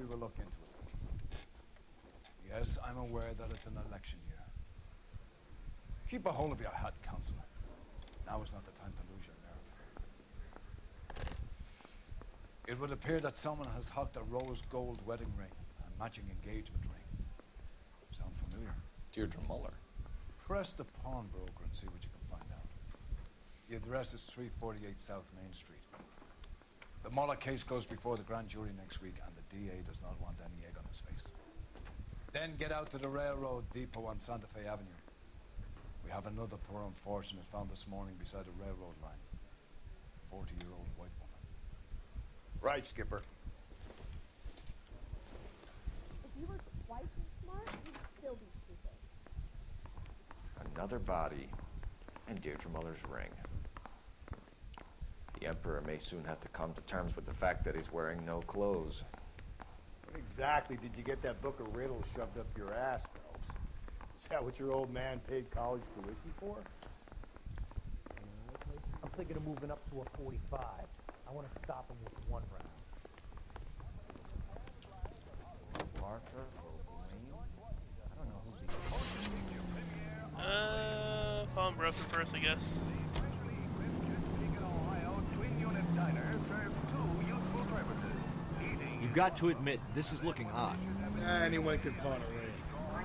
we will look into it. Yes, I'm aware that it's an election year. Keep a hold of your hat, Counselor. Now is not the time to lose your nerve. It would appear that someone has hocked a rose gold wedding ring and matching engagement ring. Sound familiar? Deirdre Muller. Press the pawnbroker and see what you can find out. The address is 348 South Main Street. The Muller case goes before the grand jury next week, and the DA does not want any egg on his face. Then get out to the railroad depot on Santa Fe Avenue. We have another poor unfortunate found this morning beside a railroad line. 40-year-old white woman. Right, Skipper. If you were twice as smart, you'd still be stupid. Another body, and Deirdre Muller's ring. The Emperor may soon have to come to terms with the fact that he's wearing no clothes. When exactly did you get that book of riddles shoved up your ass, Phelps? Is that what your old man paid college tuition for? I'm thinking of moving up to a 45. I want to stop him with one round. Barker or Blaine? I don't know who the... Pawnbroker first, I guess. You've got to admit, this is looking odd. Anyone could pawn a ring.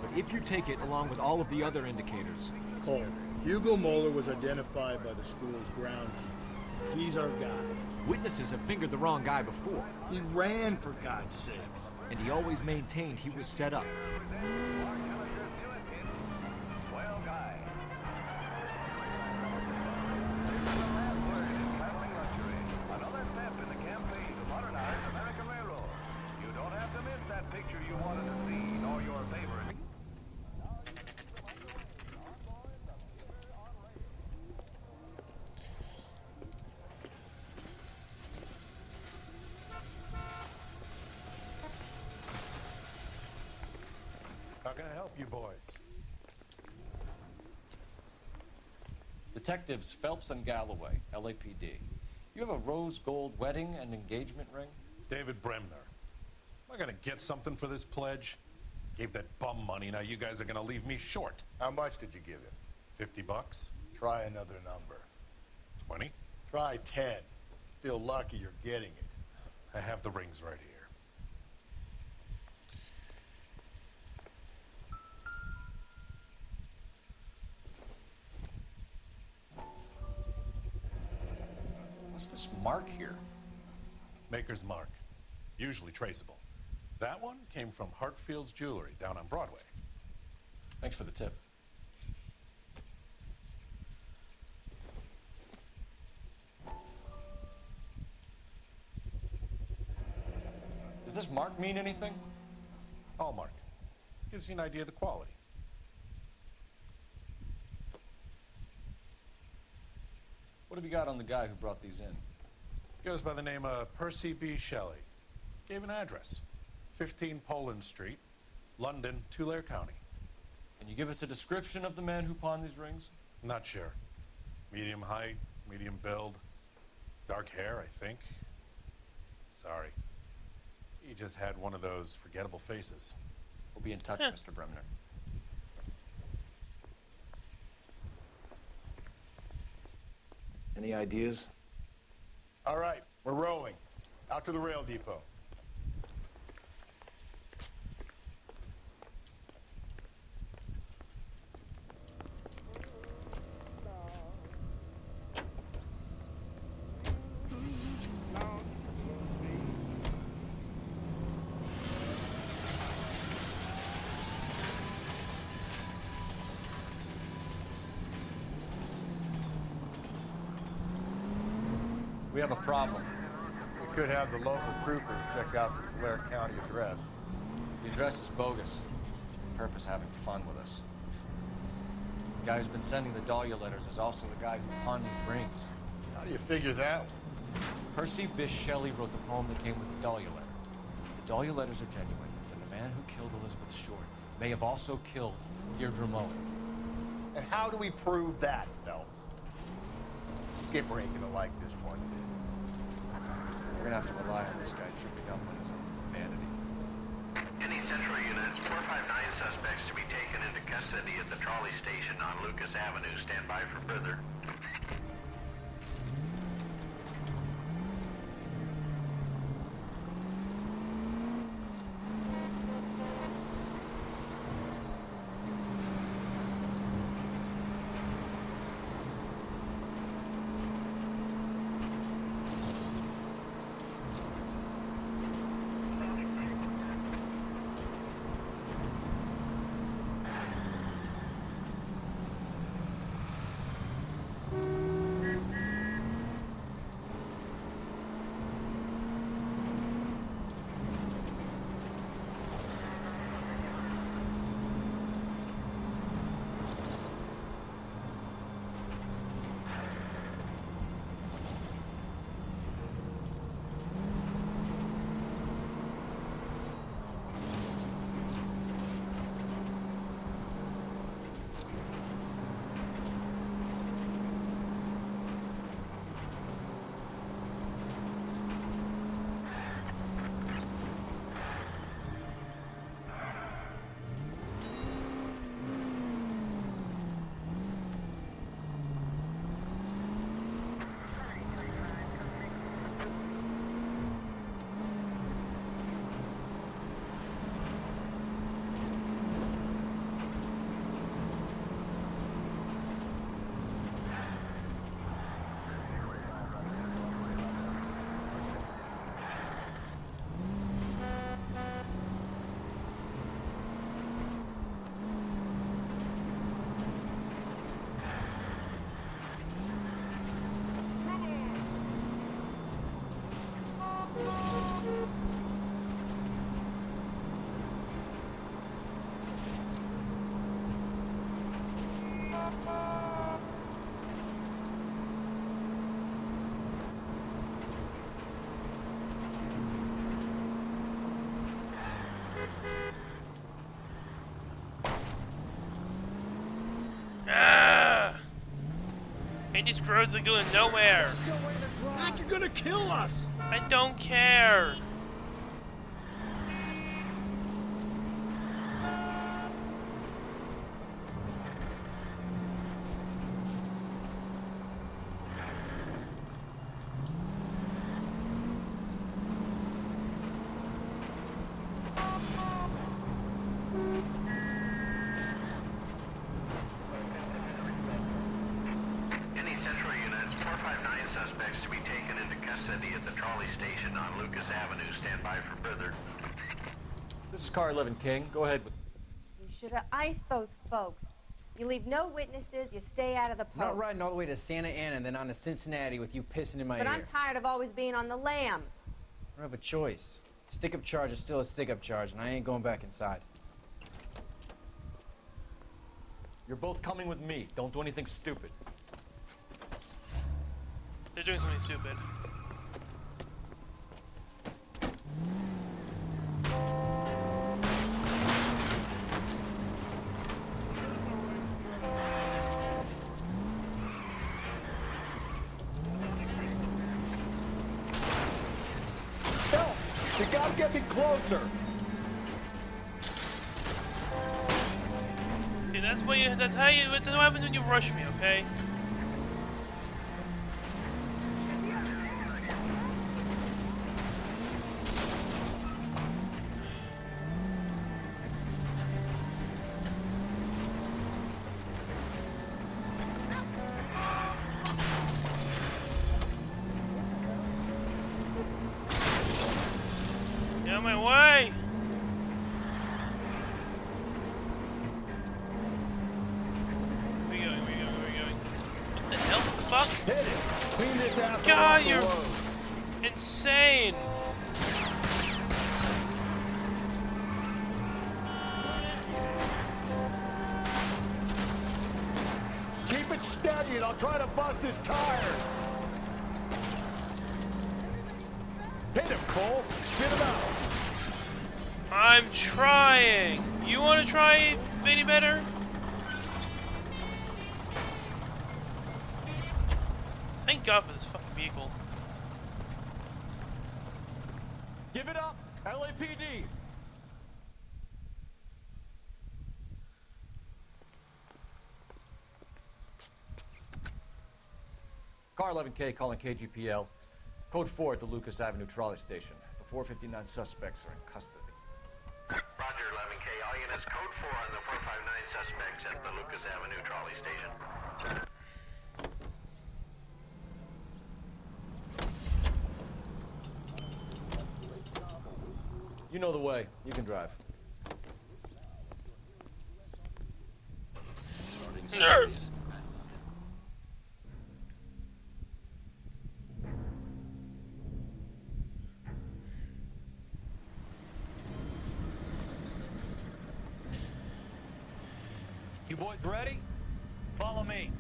But if you take it along with all of the other indicators... Cole, Hugo Moeller was identified by the school's groundskeeper. He's our guy. Witnesses have fingered the wrong guy before. He ran, for God's sakes. And he always maintained he was set up. How can I help you boys? Detectives Phelps and Galloway, LAPD. You have a rose gold wedding and engagement ring? David Bremner. Am I gonna get something for this pledge? Gave that bum money, now you guys are gonna leave me short. How much did you give him? 50 bucks? Try another number. 20? Try 10. Feel lucky you're getting it. I have the rings right here. What's this mark here? Maker's mark. Usually traceable. That one came from Hartfield's Jewelry down on Broadway. Thanks for the tip. Does this mark mean anything? Hallmark. Gives you an idea of the quality. What have you got on the guy who brought these in? Goes by the name of Percy B. Shelley. Gave an address. 15 Poland Street, London, Tulare County. Can you give us a description of the man who pawned these rings? Not sure. Medium height, medium build, dark hair, I think. Sorry. He just had one of those forgettable faces. We'll be in touch, Mr. Bremner. Any ideas? All right, we're rolling. Out to the rail depot. We have a problem. We could have the local troopers check out the Tulare County address. The address is bogus. Purpose having fun with us. The guy who's been sending the Dahlia letters is also the guy who pawned these rings. How do you figure that one? Percy Bysshe Shelley wrote the poem that came with the Dahlia letter. The Dahlia letters are genuine, and the man who killed Elizabeth Short may have also killed Deirdre Muller. And how do we prove that, Phelps? Skipper ain't gonna like this one. We're gonna have to rely on this guy tripping up on his own vanity. Central Unit, 459 suspects to be taken into custody at the trolley station on Lucas Avenue. Stand by for further. And these roads are going nowhere. Mac, you're gonna kill us! I don't care. Any Central Unit, 459 suspects to be taken into custody at the trolley station on Lucas Avenue. Stand by for further. This is Car 11 King. Go ahead with. You should have iced those folks. You leave no witnesses, you stay out of the I'm not poke. riding all the way to Santa Ana and then on to Cincinnati with you pissing in my But ear. I'm tired of always being on the lam. I don't have a choice. Stick-up charge is still a stick-up charge, and I ain't going back inside. You're both coming with me. Don't do anything stupid. They're doing something stupid. Phelps, you gotta get me closer! See, that's what you. That's how you. That's what happens when you rush me. Okay. Get out of my way! Where you going? Where you going? Where you going? What the hell? What the fuck? Hit it! Clean this asshole God, off the you're road. insane! Keep it steady and I'll try to bust his tire! Hit him, Cole! Spit him out! I'm trying! You wanna try any better? Thank God for this fucking vehicle. Give it up, LAPD. Car 11K calling KGPL. Code 4 at the Lucas Avenue trolley station. The 459 suspects are in custody. Roger, 11K. All units, code 4 on the 459 suspects at the Lucas Avenue trolley station. You know the way. You can drive. Nerve. You boys ready? Follow me.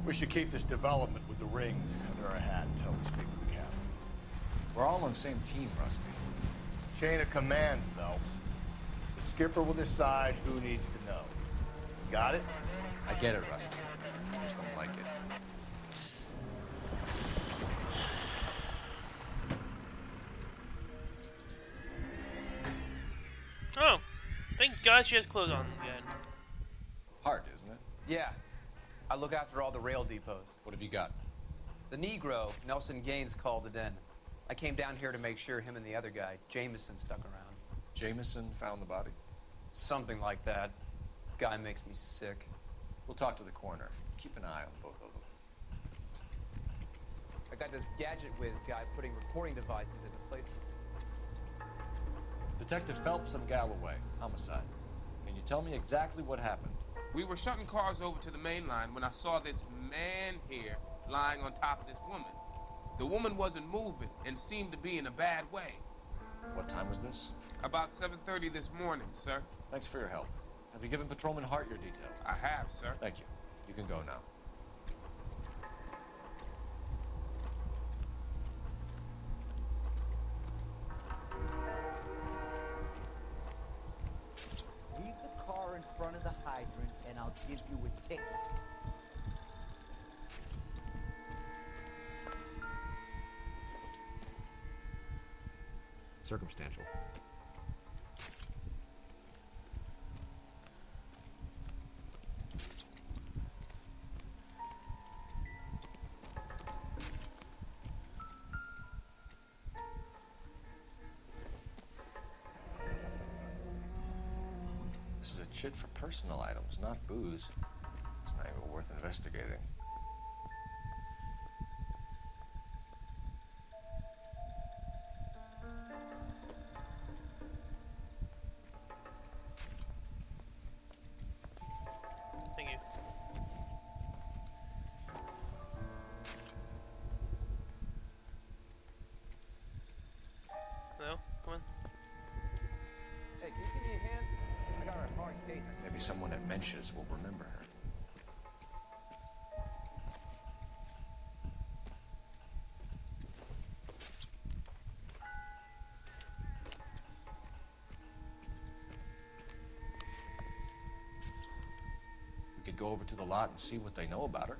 We should keep this development with the rings under our hat until we speak with the captain. We're all on the same team, Rusty. Chain of command, Phelps. The skipper will decide who needs to know. Got it? I get it, Rusty. I just don't like it. Oh, thank God she has clothes on again. Hard, isn't it? Yeah. I look after all the rail depots. What have you got? The Negro, Nelson Gaines, called it in. I came down here to make sure him and the other guy, Jameson, stuck around. Jameson found the body? Something like that. Guy makes me sick. We'll talk to the coroner. Keep an eye on both of them. I got this gadget whiz guy putting recording devices into place. Detective Phelps and Galloway, homicide. Can you tell me exactly what happened? We were shunting cars over to the main line when I saw this man here lying on top of this woman. The woman wasn't moving and seemed to be in a bad way. What time was this? About 7:30 this morning, sir. Thanks for your help. Have you given Patrolman Hart your detail? I have, sir. Thank you. You can go now. Leave the car in front of the hydrant and I'll give you a ticket. Circumstantial. This is a chit for personal items, not booze. It's not even worth investigating. Thank you. Hello? Come on. Hey, can you give me a hand? I got her a hard case. Maybe someone at Mensch's will remember her. We could go over to the lot and see what they know about her.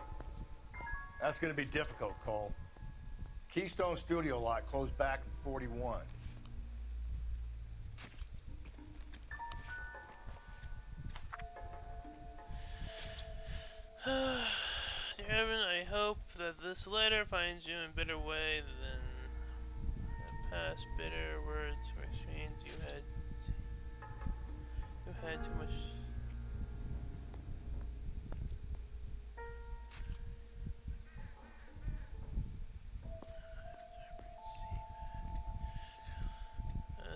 That's gonna be difficult, Cole. Keystone Studio lot closed back in 41. Dear Heaven, I hope that this letter finds you in a better way than the past bitter words were exchanged. You had too much.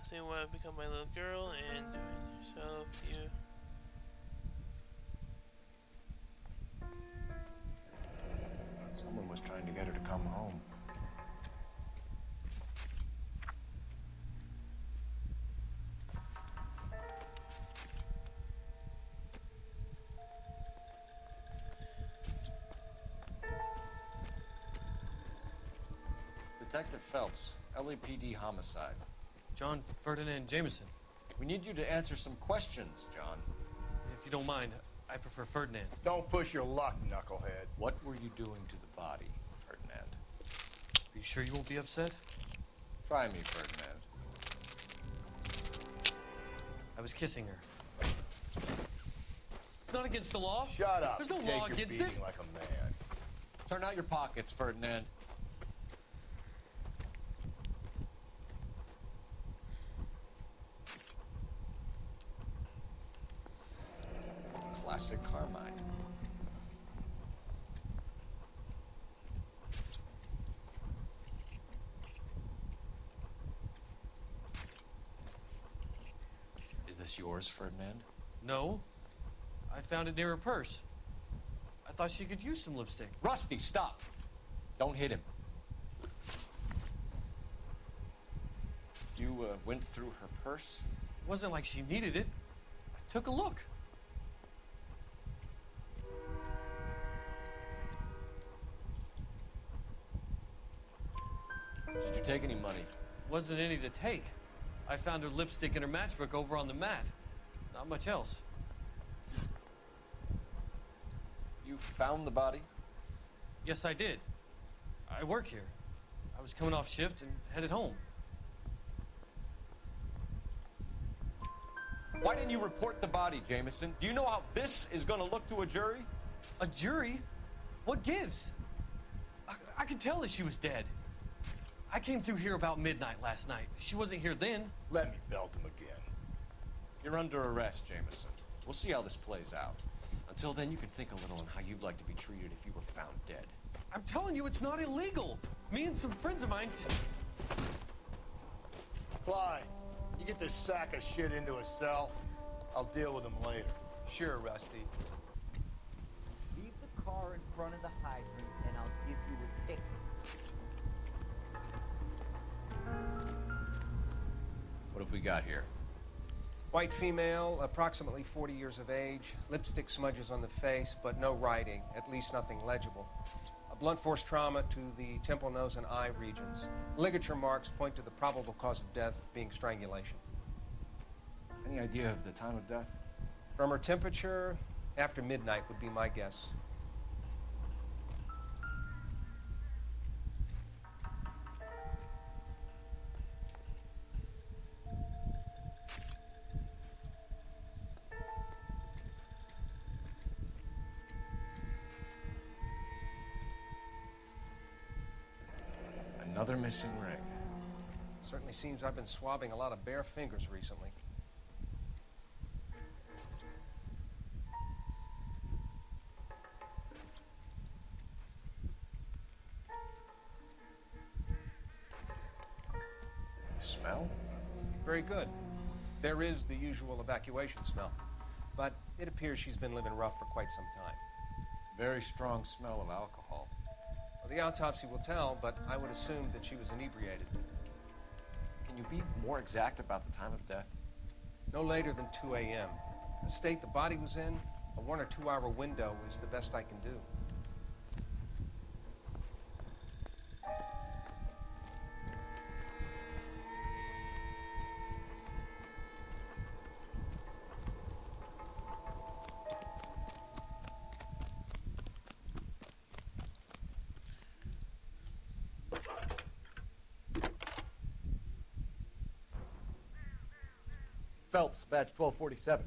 See what I've become my little girl and doing yourself, you. Someone was trying to get her to come home. Detective Phelps, LAPD homicide. John Ferdinand Jameson. We need you to answer some questions, John. If you don't mind, I prefer Ferdinand. Don't push your luck, knucklehead. What were you doing to the body, Ferdinand? Are you sure you won't be upset? Try me, Ferdinand. I was kissing her. not against the law. Shut up. There's no Take law your against beating it. like a man. Turn out your pockets, Ferdinand. Classic Carmine. Is this yours, Ferdinand? No. I found it near her purse. I thought she could use some lipstick. Rusty, stop! Don't hit him. You went through her purse? It wasn't like she needed it. I took a look. Did you take any money? Wasn't any to take. I found her lipstick and her matchbook over on the mat. Not much else. You found the body? Yes, I did. I work here. I was coming off shift and headed home. Why didn't you report the body, Jameson? Do you know how this is going to look to a jury? A jury? What gives? I could tell that she was dead. I came through here about midnight last night. She wasn't here then. Let me belt him again. You're under arrest, Jameson. We'll see how this plays out. Until then, you can think a little on how you'd like to be treated if you were found dead. I'm telling you, it's not illegal. Me and some friends of mine... Clyde, you get this sack of shit into a cell. I'll deal with him later. Sure, Rusty. Leave the car in front of the hydrant, and I'll give you a ticket. What have we got here? White female, approximately 40 years of age, lipstick smudges on the face, but no writing, at least nothing legible. A blunt force trauma to the temple, nose, and eye regions. Ligature marks point to the probable cause of death being strangulation. Any idea of the time of death? From her temperature, after midnight would be my guess. Another missing ring. Certainly seems I've been swabbing a lot of bare fingers recently. Smell? Very good. There is the usual evacuation smell, but it appears she's been living rough for quite some time. Very strong smell of alcohol. Well, the autopsy will tell, but I would assume that she was inebriated. Can you be more exact about the time of death? No later than 2 a.m. The state the body was in, a 1 or 2 hour window is the best I can do. Phelps, badge 1247.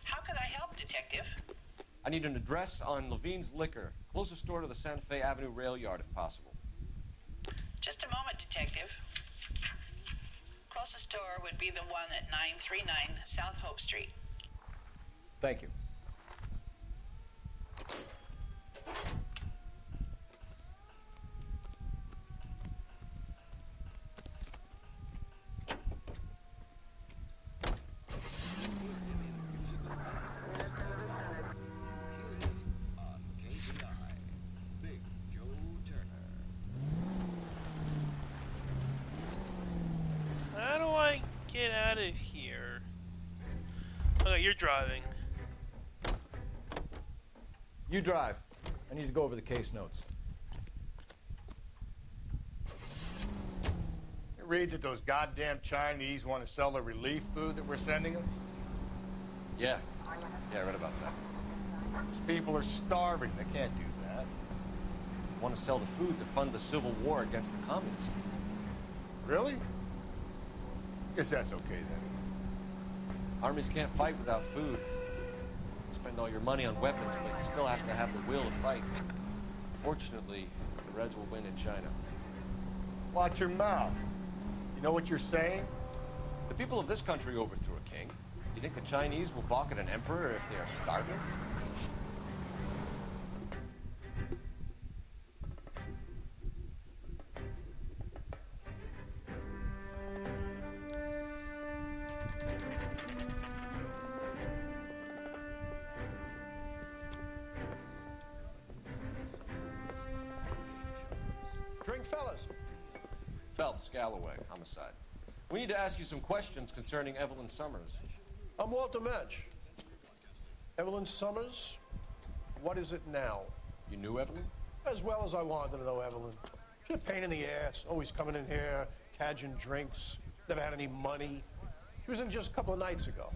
How can I help, Detective? I need an address on Levine's Liquor, closest store to the Santa Fe Avenue rail yard if possible. Just a moment, Detective. Closest store would be the one at 939 South Hope Street. Thank you. How do I get out of here? Okay, you're driving. You drive. I need to go over the case notes. You read that those goddamn Chinese want to sell the relief food that we're sending them? Yeah. Yeah, I read about that. These people are starving. They can't do that. Want to sell the food to fund the civil war against the communists. Really? Guess that's okay then. Armies can't fight without food. spend all your money on weapons, but you still have to have the will to fight. Fortunately, the Reds will win in China. Watch your mouth. You know what you're saying? The people of this country overthrew a king. You think the Chinese will balk at an emperor if they are starving? Drink, fellas. Phelps, Galloway, homicide. We need to ask you some questions concerning Evelyn Summers. I'm Walter Mensch. Evelyn Summers, what is it now? You knew Evelyn? As well as I wanted to know Evelyn. She's a pain in the ass, always coming in here, cadging drinks, never had any money. She was in just a couple of nights ago.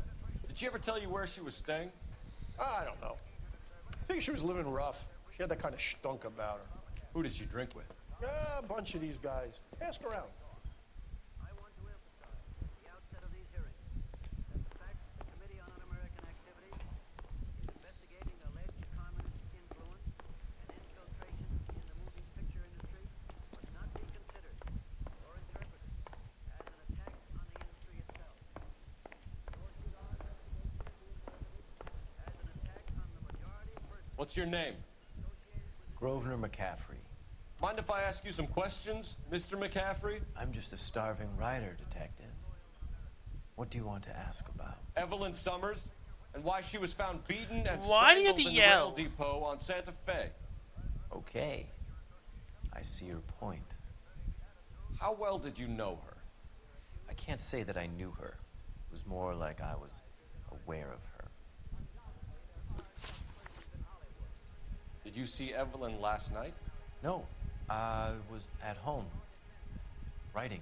Did she ever tell you where she was staying? I don't know. I think she was living rough. She had that kind of stunk about her. Who did she drink with? A bunch of these guys. Ask around. What's your name? Grosvenor McCaffrey. Mind if I ask you some questions, Mr. McCaffrey? I'm just a starving writer, detective. What do you want to ask about? Evelyn Summers, and why she was found beaten and Why do you have strangled to in the yell? rail depot on Santa Fe. Okay. I see your point. How well did you know her? I can't say that I knew her. It was more like I was aware of her. Did you see Evelyn last night? No. I was at home. Writing.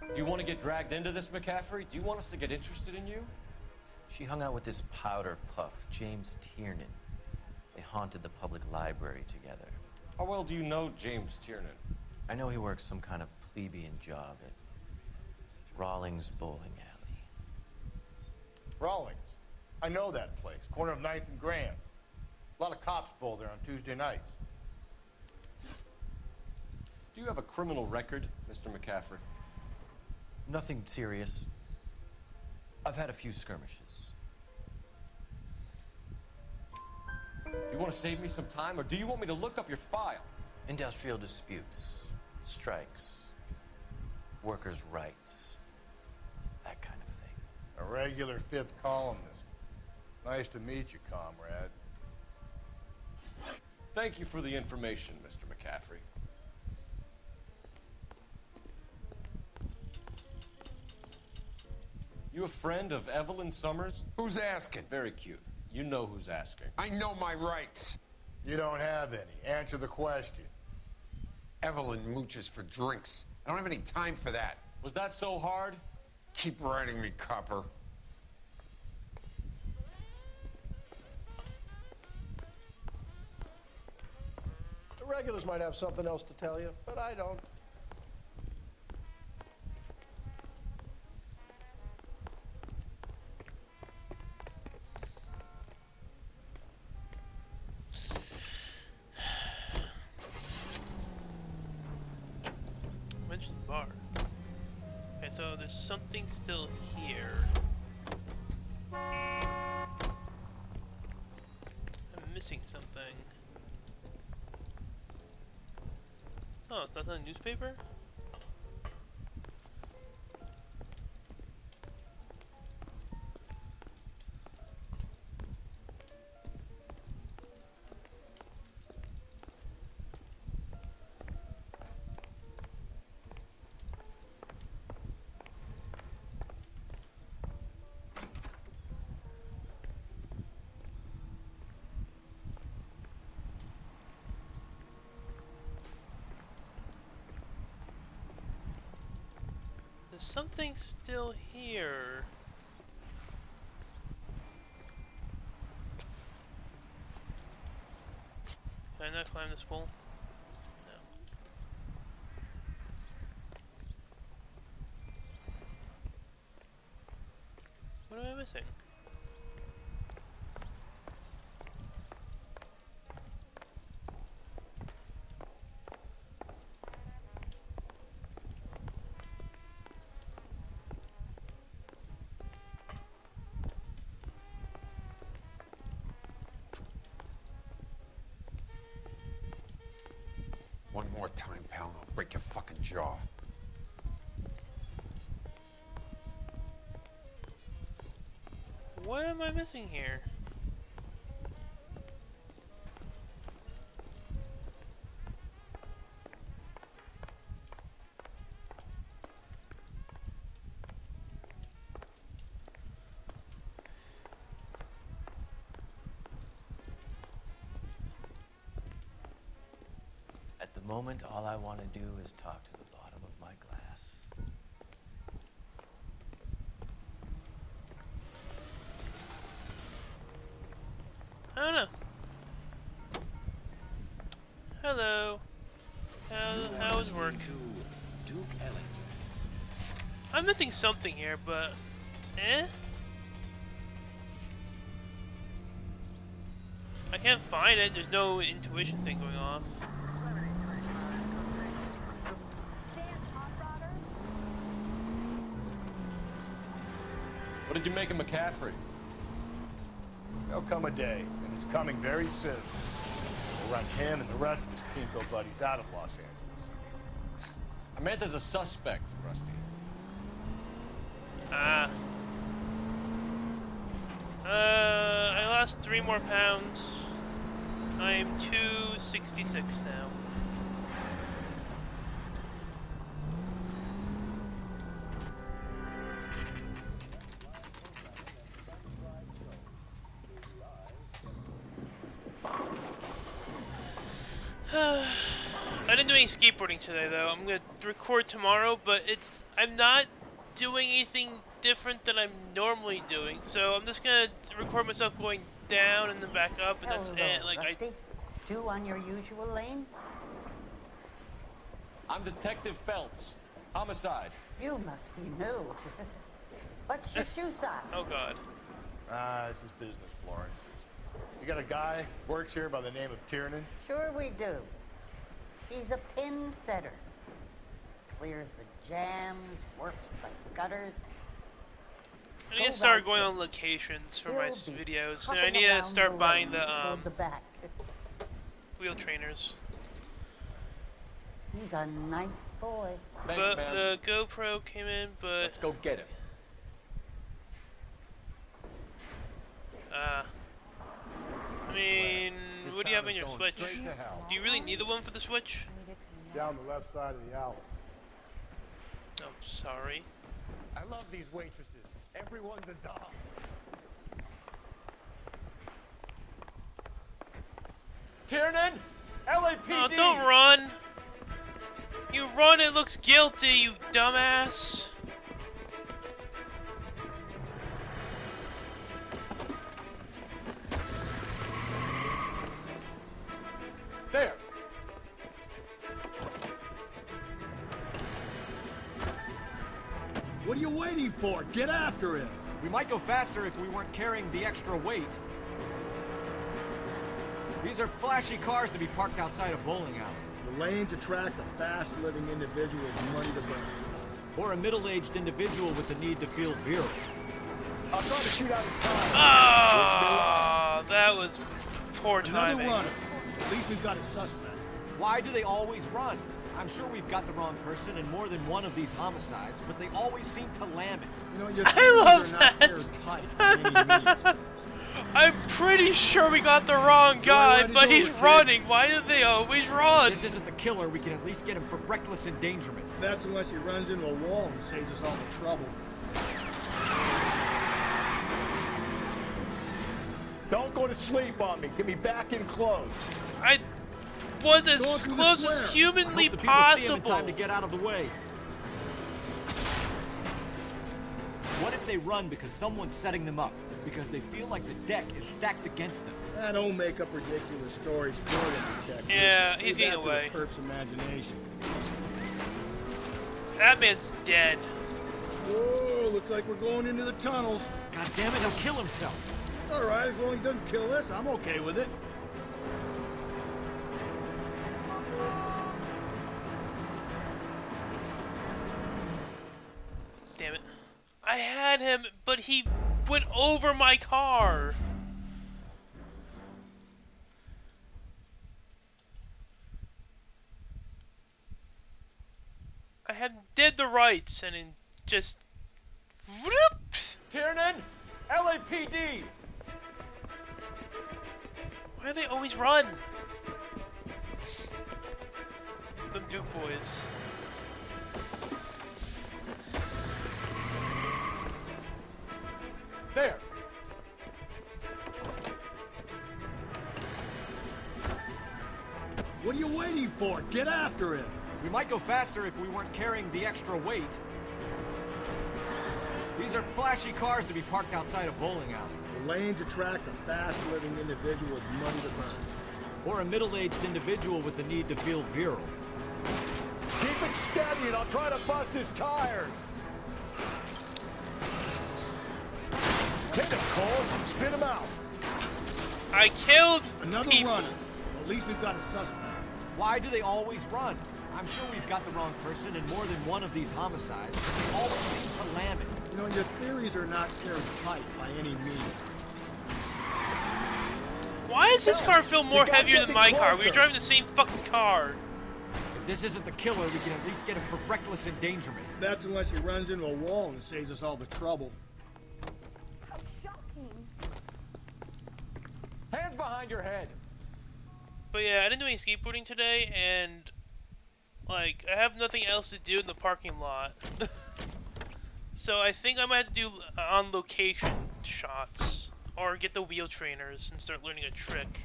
Do you want to get dragged into this, McCaffrey? Do you want us to get interested in you? She hung out with this powder puff, James Tiernan. They haunted the public library together. How well do you know James Tiernan? I know he works some kind of plebeian job at Rawlings Bowling Alley. Rawlings. I know that place. Corner of 9th and Grand. A lot of cops bowl there on Tuesday nights. Do you have a criminal record, Mr. McCaffrey? Nothing serious. I've had a few skirmishes. Do you want to save me some time, or do you want me to look up your file? Industrial disputes, strikes, workers' rights, that kind of thing. A regular fifth columnist. Nice to meet you, comrade. Thank you for the information, Mr. McCaffrey. You a friend of Evelyn Summers? Who's asking? Very cute. You know who's asking. I know my rights. You don't have any. Answer the question. Evelyn mooches for drinks. I don't have any time for that. Was that so hard? Keep writing me, copper. The regulars might have something else to tell you, but I don't. Mentioned bar. Okay, so there's something still here. I'm missing something. Oh, it's not a newspaper? There's something still here. Can I not climb this pole? No. What am I missing? One more time, pal, and I'll break your fucking jaw. What am I missing here? At the moment, all I want to do is talk to the bottom of my glass. I don't know. Hello. How's work? I'm missing something here, but I can't find it. There's no intuition thing going off. What did you make of McCaffrey? There'll come a day, and it's coming very soon. We'll run him and the rest of his pinko buddies out of Los Angeles. I meant as a suspect, Rusty. I lost 3 more pounds. I am 266 now. I didn't do any skateboarding today though. I'm gonna record tomorrow, but I'm not doing anything different than I'm normally doing. So I'm just gonna record myself going down and then back up, and that's it. Like Rusty? 2 on your usual lane? I'm Detective Phelps. Homicide. You must be new. What's your shoe size? Oh God. This is business, Florence. You got a guy works here by the name of Tiernan? Sure we do. He's a pin setter. Clears the jams, works the gutters. I need to start going on locations for my videos, and I need to start buying the wheel trainers. He's a nice boy. Thanks, but man. the GoPro came in, but let's go get it. I mean, what do you have on your Switch? Do you really need the one for the Switch? Down the left side of the alley. I'm sorry. I love these waitresses. Everyone's a doll. Tiernan! LAPD! Oh, don't run! You run, it looks guilty, you dumbass! There! What are you waiting for? Get after him! We might go faster if we weren't carrying the extra weight. These are flashy cars to be parked outside a bowling alley. The lanes attract a fast-living individual with money to burn. Or a middle-aged individual with the need to feel virile. I'll try to shoot out his car. Oh, that was poor timing. Another runner. At least we've got a suspect. Why do they always run? I'm sure we've got the wrong person in more than one of these homicides, but they always seem to lam it. You know, your I love are not airtight by any means. I'm pretty sure we got the wrong guy, but he's running. Why do they always run? If this isn't the killer, we can at least get him for reckless endangerment. That's unless he runs into a wall and saves us all the trouble. Don't go to sleep on me. Get me back in close. I was as close as humanly possible. See him in time to get out of the way. What if they run because someone's setting them up? Because they feel like the deck is stacked against them? Don't make up ridiculous stories for them, detective. Yeah, he's Leave getting that to away. the perp's imagination. That man's dead. Whoa, looks like we're going into the tunnels. God damn it, he'll kill himself. All right, as long as he doesn't kill us, I'm okay with it. Damn it. I had him, but he went over my car. I had did the rights and then just whoop. Tiernan, LAPD. Why do they always run? Them Duke boys. There. What are you waiting for? Get after him. We might go faster if we weren't carrying the extra weight. These are flashy cars to be parked outside a bowling alley. The lanes attract a fast-living individual with money to burn. Or a middle-aged individual with the need to feel virile. Keep it steady and I'll try to bust his tires. Hit him, Cole. Spit him out. I killed another people. runner. At least we've got a suspect. Why do they always run? I'm sure we've got the wrong person in more than one of these homicides. They always seem to land it. You know, your theories are not airtight by any means. Why does this car feel more heavier than my car? We were driving the same fucking car. If this isn't the killer, we can at least get him for reckless endangerment. That's unless he runs into a wall and saves us all the trouble. How shocking. Hands behind your head. But yeah, I didn't do any skateboarding today, and like I have nothing else to do in the parking lot. So I think I might have to do on location shots or get the wheel trainers and start learning a trick.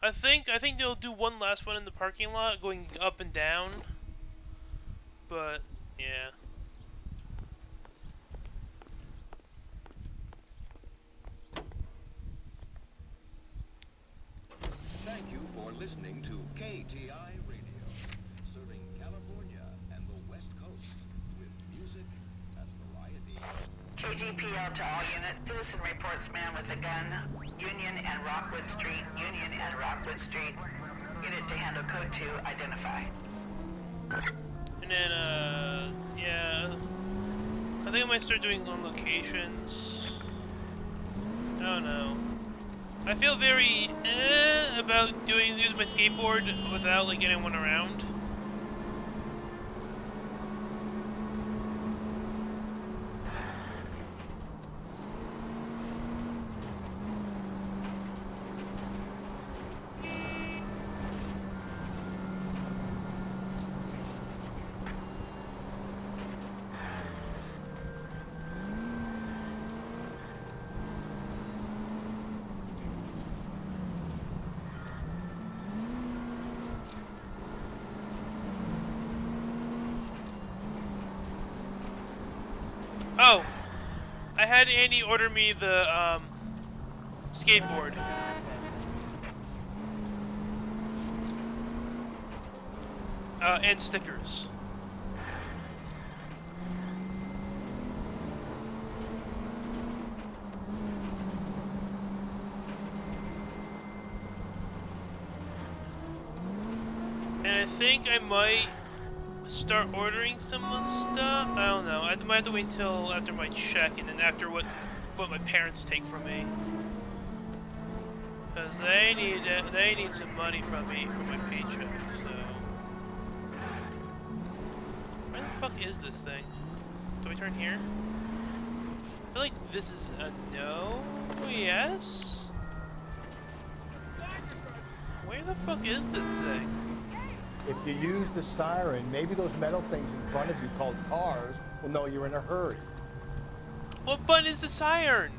I think they'll do one last one in the parking lot, going up and down. But yeah. Thank you for listening to KTI Radio, serving California and the West Coast with music and variety. KGPL to all units. Citizen reports man with a gun. Union and Rockwood Street. Union and Rockwood Street. Unit to handle code 2. Identify. And then yeah. I think I might start doing on locations. I don't know. I feel very about using my skateboard without like anyone around. Oh, I had Andy order me the skateboard. And stickers. And I think I might start ordering some stuff. I don't know. I might have to wait until after my check and then after what my parents take from me, because they need some money from me for my paycheck. So where the fuck is this thing? Do I turn here? I feel like this is a no. Yes. Where the fuck is this thing? If you use the siren, maybe those metal things in front of you called cars will know you're in a hurry. What button is the siren?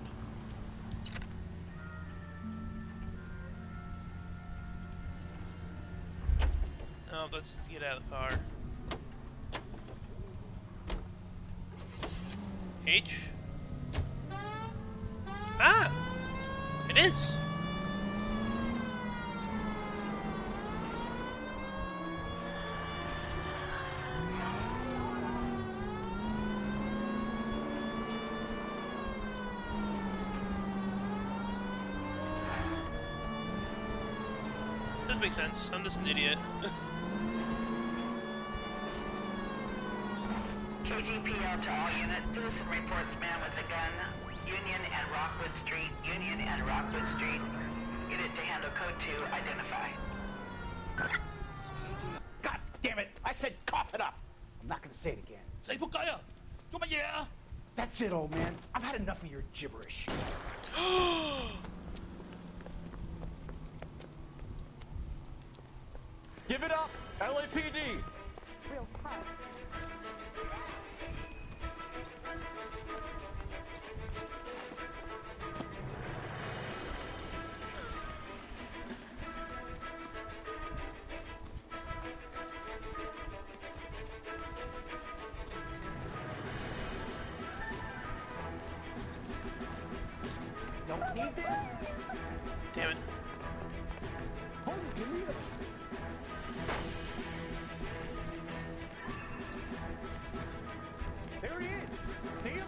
Oh, let's get out of the car. H? Ah! It is! Does make sense. I'm just an idiot. KGPL to all units. Citizen reports man with a gun. Union and Rockwood Street. Union and Rockwood Street. Unit to handle code 2. Identify. God damn it! I said cough it up! I'm not gonna say it again. Say That's it, old man. I've had enough of your gibberish. Give it up, LAPD. Real tough. Don't need this? Damn it. Holy, you need us. There he is. See him?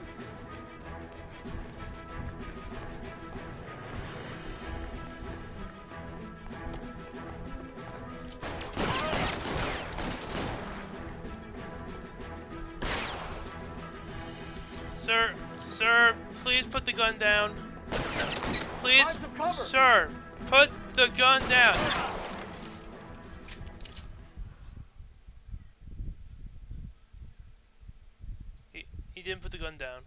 Sir, please put the gun down. Please, sir, put the gun down. He didn't put the gun down.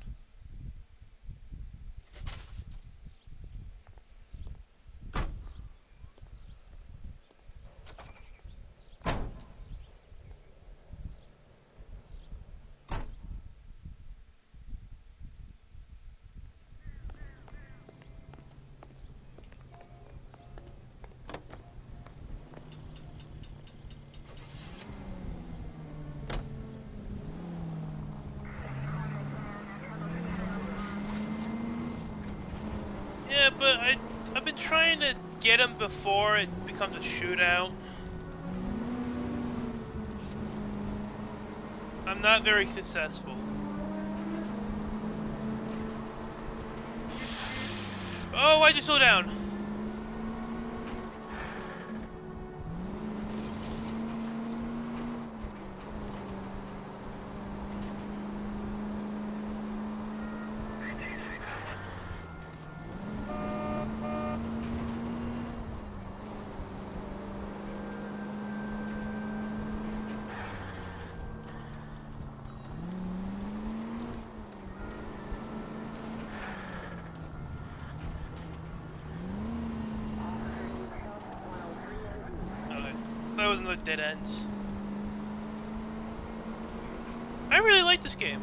Yeah, but I've been trying to get him before it becomes a shootout. I'm not very successful. Oh, why'd you slow down? That was another dead end. I really like this game.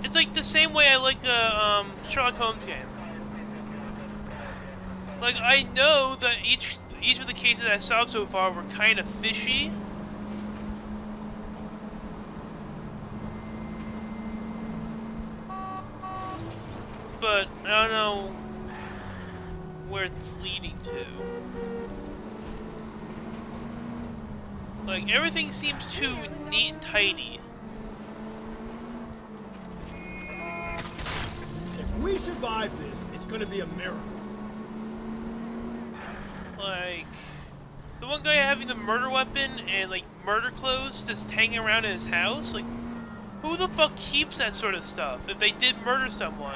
It's like the same way I like a Sherlock Holmes game. Like, I know that each of the cases I solved so far were kind of fishy. But I don't know where it's leading to. Like, everything seems too neat and tidy. If we survive this, it's gonna be a miracle. Like, the one guy having the murder weapon and, like, murder clothes just hanging around in his house? Like, who the fuck keeps that sort of stuff if they did murder someone?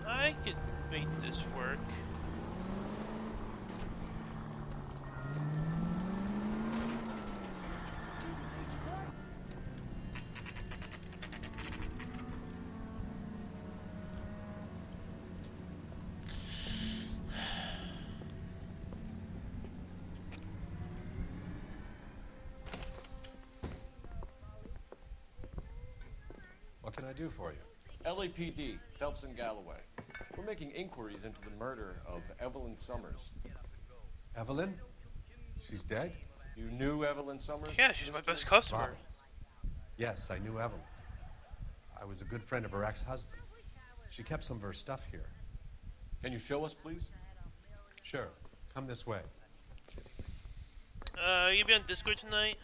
I could make this work. What can I do for you? LAPD, Phelps and Galloway. We're making inquiries into the murder of Evelyn Summers. Evelyn? She's dead? You knew Evelyn Summers? Yeah, she's my best customer. Robbins. Yes, I knew Evelyn. I was a good friend of her ex-husband. She kept some of her stuff here. Can you show us, please? Sure. Come this way. You be on Discord tonight?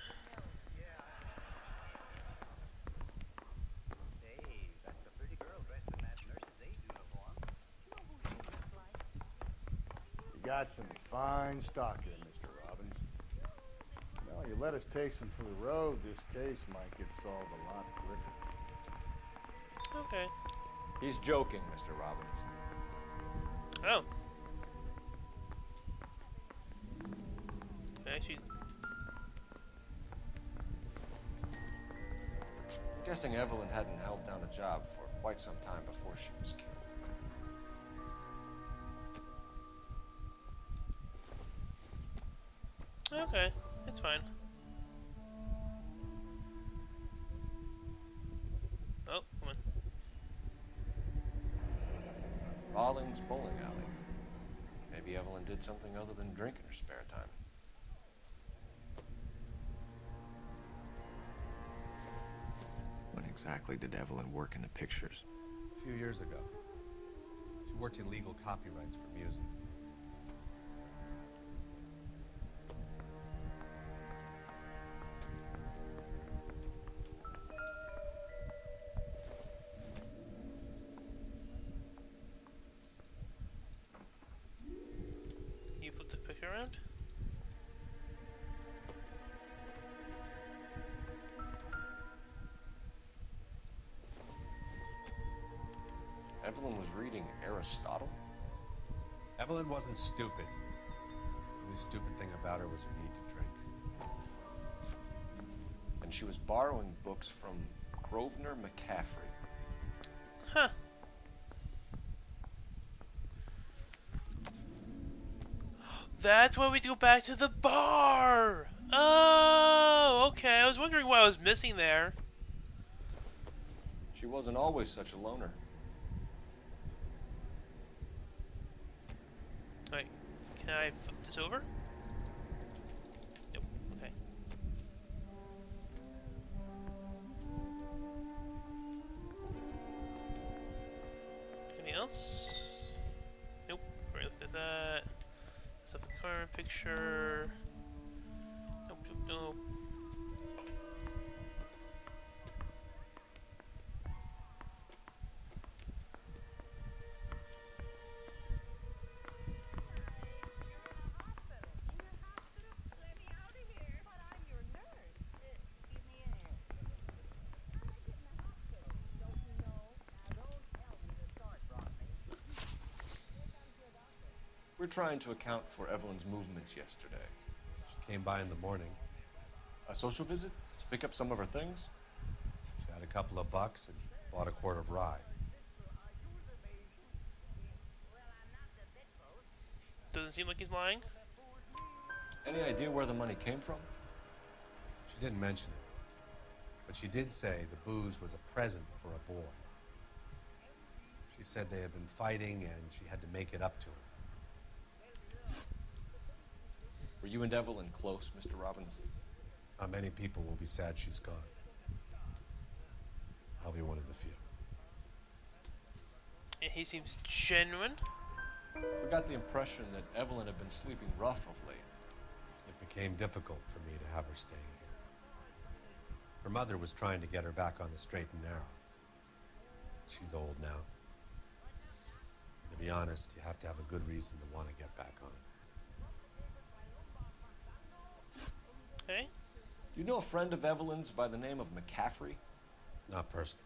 You got some fine stock here, Mr. Robbins. Well, you let us take some for the road, this case might get solved a lot quicker. Okay. He's joking, Mr. Robbins. Oh. Actually, I'm guessing Evelyn hadn't held down a job for quite some time before she was killed. okay, it's fine. Oh, come on. Rawlings Bowling Alley. Maybe Evelyn did something other than drink in her spare time. When exactly did Evelyn work in the pictures? A few years ago. She worked in legal copyrights for music. You flip the pick around? Evelyn was reading Aristotle? Evelyn wasn't stupid. The only stupid thing about her was her need to drink. And she was borrowing books from Grosvenor McCaffrey. Huh. That's why we go back to the bar! Oh, okay. I was wondering what I was missing there. She wasn't always such a loner. Wait, can I flip this over? Nope, okay. Anything else? Nope, already looked at that. Stuff the car picture. Nope, nope, nope. We're trying to account for Evelyn's movements yesterday. She came by in the morning. A social visit? To pick up some of her things? She had a couple of bucks and bought a quart of rye. Doesn't seem like he's lying. Any idea where the money came from? She didn't mention it. But she did say the booze was a present for a boy. She said they had been fighting and she had to make it up to him. Were you and Evelyn close, Mr. Robbins? Not many people will be sad she's gone. I'll be one of the few. Yeah, he seems genuine. We got the impression that Evelyn had been sleeping rough of late. It became difficult for me to have her staying here. Her mother was trying to get her back on the straight and narrow. She's old now. To be honest, you have to have a good reason to want to get back on. Okay. Do you know a friend of Evelyn's by the name of McCaffrey? Not personally.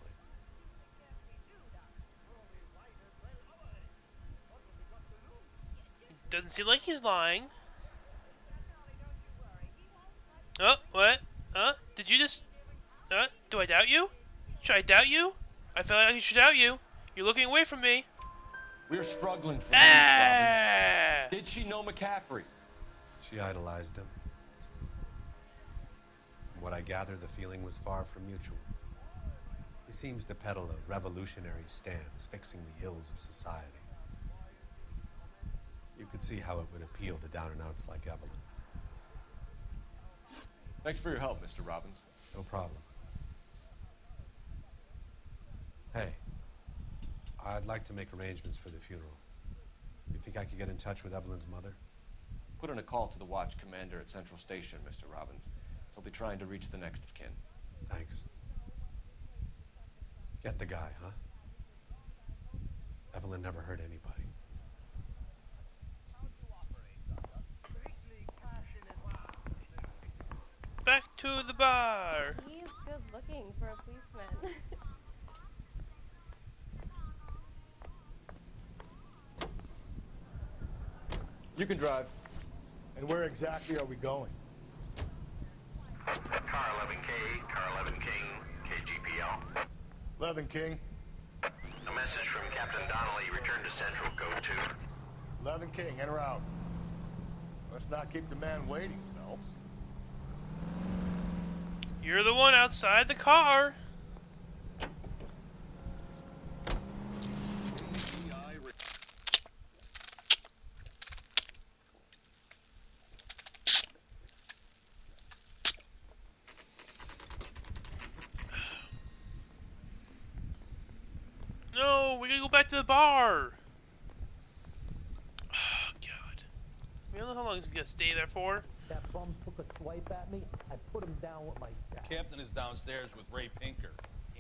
Doesn't seem like he's lying. Oh, what? Did you just... do I doubt you? Should I doubt you? I feel like I should doubt you. You're looking away from me. We're struggling for leads, Robbins. Did she know McCaffrey? She idolized him. From what I gather, the feeling was far from mutual. He seems to peddle a revolutionary stance, fixing the ills of society. You could see how it would appeal to down-and-outs like Evelyn. Thanks for your help, Mr. Robbins. No problem. Hey, I'd like to make arrangements for the funeral. You think I could get in touch with Evelyn's mother? Put in a call to the watch commander at Central Station, Mr. Robbins. He'll be trying to reach the next of kin. Thanks. Get the guy, huh? Evelyn never hurt anybody. Back to the bar. He's good looking for a policeman. You can drive. And where exactly are we going? Car 11K, Car 11 King, KGPL. 11 King. A message from Captain Donnelly. Return to Central, Code 2. 11 King, en route. Let's not keep the man waiting, Phelps. You're the one outside the car. No, we gotta go back to the bar. Oh, God. We don't know how long he's gonna stay there for. That bum took a swipe at me. I put him down with my staff. Captain is downstairs with Ray Pinker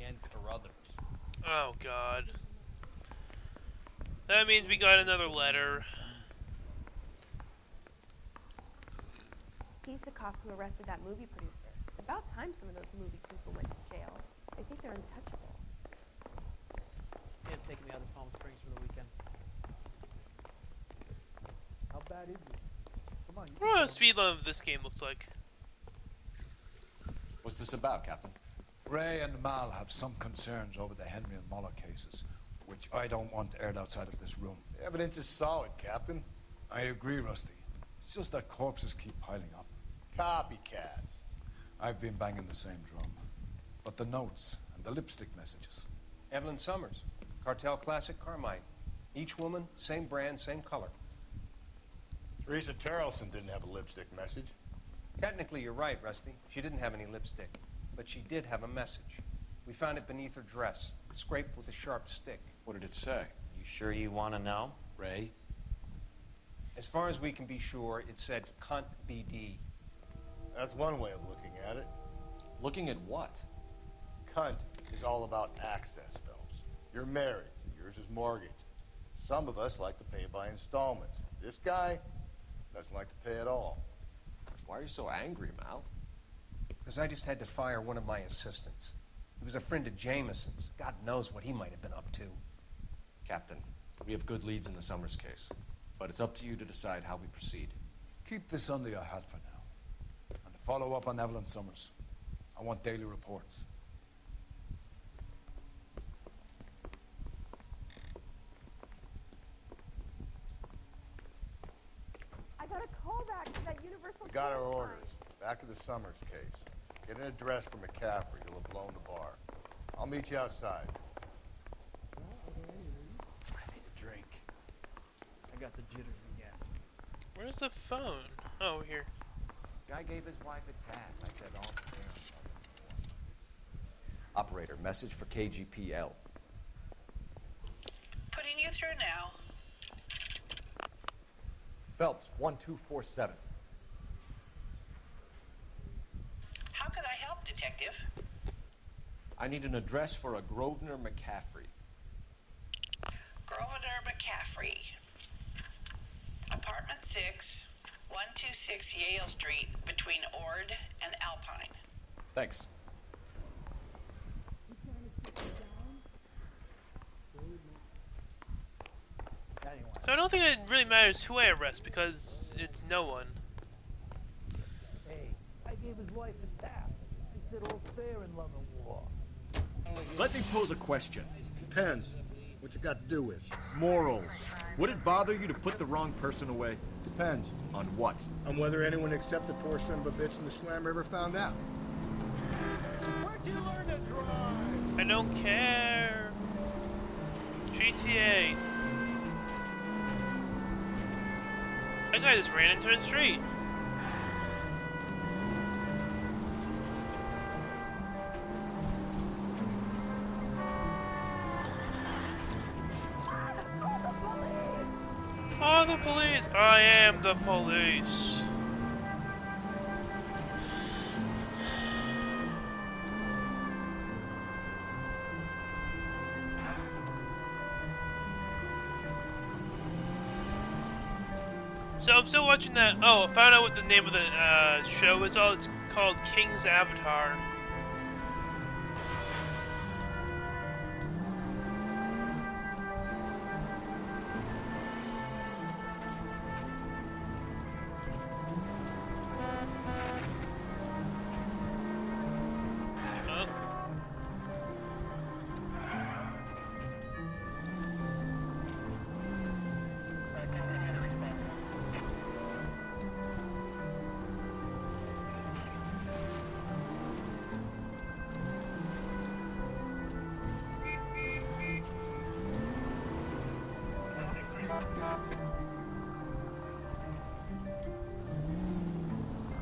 and Carruthers. Oh, God. That means we got another letter. He's the cop who arrested that movie producer. It's about time some of those movie people went to jail. They think they're untouchable. Sam's taking me out to Palm Springs for the weekend. How bad is it? Come on. I wonder what the speed limit of this game looks like. What's this about, Captain? Ray and Mal have some concerns over the Henry and Muller cases, which I don't want aired outside of this room. The evidence is solid, Captain. I agree, Rusty. It's just that corpses keep piling up. Copycats. I've been banging the same drum. But the notes and the lipstick messages. Evelyn Summers, Cartel Classic Carmine. Each woman, same brand, same color. Teresa Terrelson didn't have a lipstick message. Technically, you're right, Rusty. She didn't have any lipstick, but she did have a message. We found it beneath her dress, scraped with a sharp stick. What did it say? You sure you want to know? Ray? As far as we can be sure, it said cunt BD. That's one way of looking at it. Looking at what? Cunt is all about access, Phelps. You're married, so yours is mortgaged. Some of us like to pay by installments. This guy doesn't like to pay at all. Why are you so angry, Mal? Because I just had to fire one of my assistants. He was a friend of Jameson's. God knows what he might have been up to. Captain, we have good leads in the Summers case, but it's up to you to decide how we proceed. Keep this under your hat for now. And follow up on Evelyn Summers. I want daily reports. I got a call back to that Universal. We got our orders. Back to the Summers case. Get an address for McCaffrey. He'll have blown the bar. I'll meet you outside. I need a drink. I got the jitters again. Where's the phone? Oh, here. Guy gave his wife a tap. I said, all fair. Operator, message for KGPL. Putting you through now. Phelps, 1247. How could I help, Detective? I need an address for a Grosvenor McCaffrey. Grosvenor McCaffrey. Apartment 6, 126 Yale Street, between Ord and Alpine. Thanks. So I don't think it really matters who I arrest because it's no one. Hey, I gave his wife a tap. He said all fair in love and war. Let me pose a question. Depends. What's it got to do with? Morals. Would it bother you to put the wrong person away? Depends. On what? On whether anyone except the poor son of a bitch in the Slammer ever found out. Where'd you learn to drive? I don't care. GTA. That guy just ran into the street. police! I am the police. So I'm still watching that. Oh, I found out what the name of the show is. It's called King's Avatar.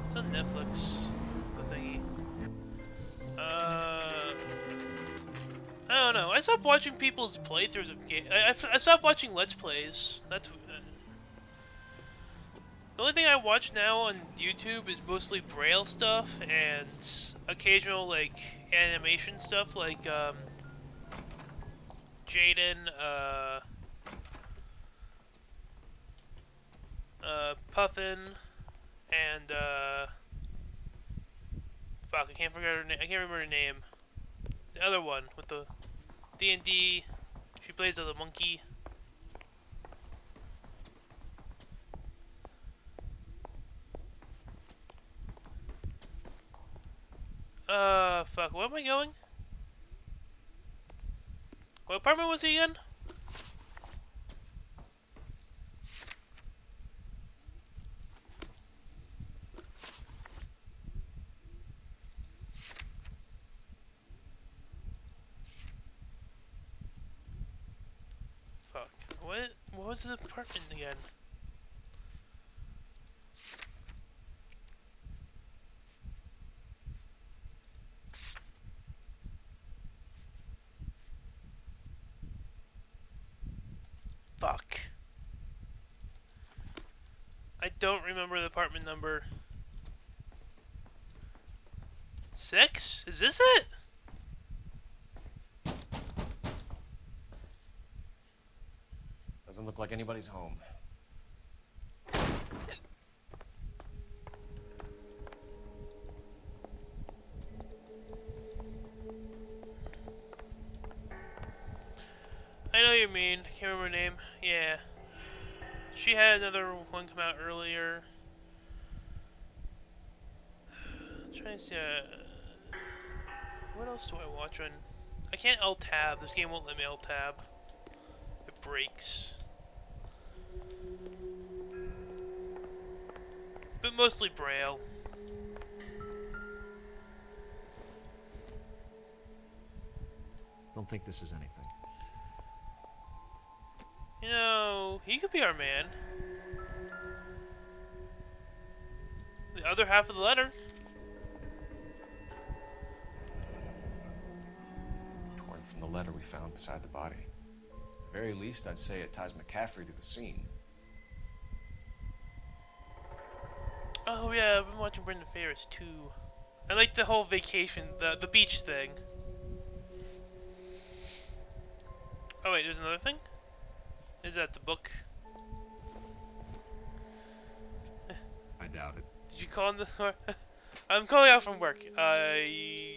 It's on Netflix. The thingy. I don't know. I stopped watching people's playthroughs of games. I stopped watching Let's Plays. That's the only thing I watch now on YouTube is mostly Braille stuff and occasional like animation stuff, like Jaden, Puffin, and fuck, I can't forget her name. I can't remember her name. The other one with the D&D. She plays as a monkey. Fuck, where am I going? What apartment was he in? Fuck, what was the apartment again? Fuck. I don't remember the apartment number. 6? Is this it? Doesn't look like anybody's home. I know what you mean. I can't remember her name. Yeah. She had another one come out earlier. I'm trying to see. What else do I watch on? I can't Alt-Tab. This game won't let me Alt-Tab. It breaks. But mostly Braille. Don't think this is anything. You know, he could be our man. The other half of the letter. Torn from the letter we found beside the body. At the very least, I'd say it ties McCaffrey to the scene. Oh yeah, I've been watching Brendan Ferris too. I like the whole vacation, the beach thing. Oh wait, there's another thing? Is that the book? I doubt it. Did you call in the... I'm calling out from work.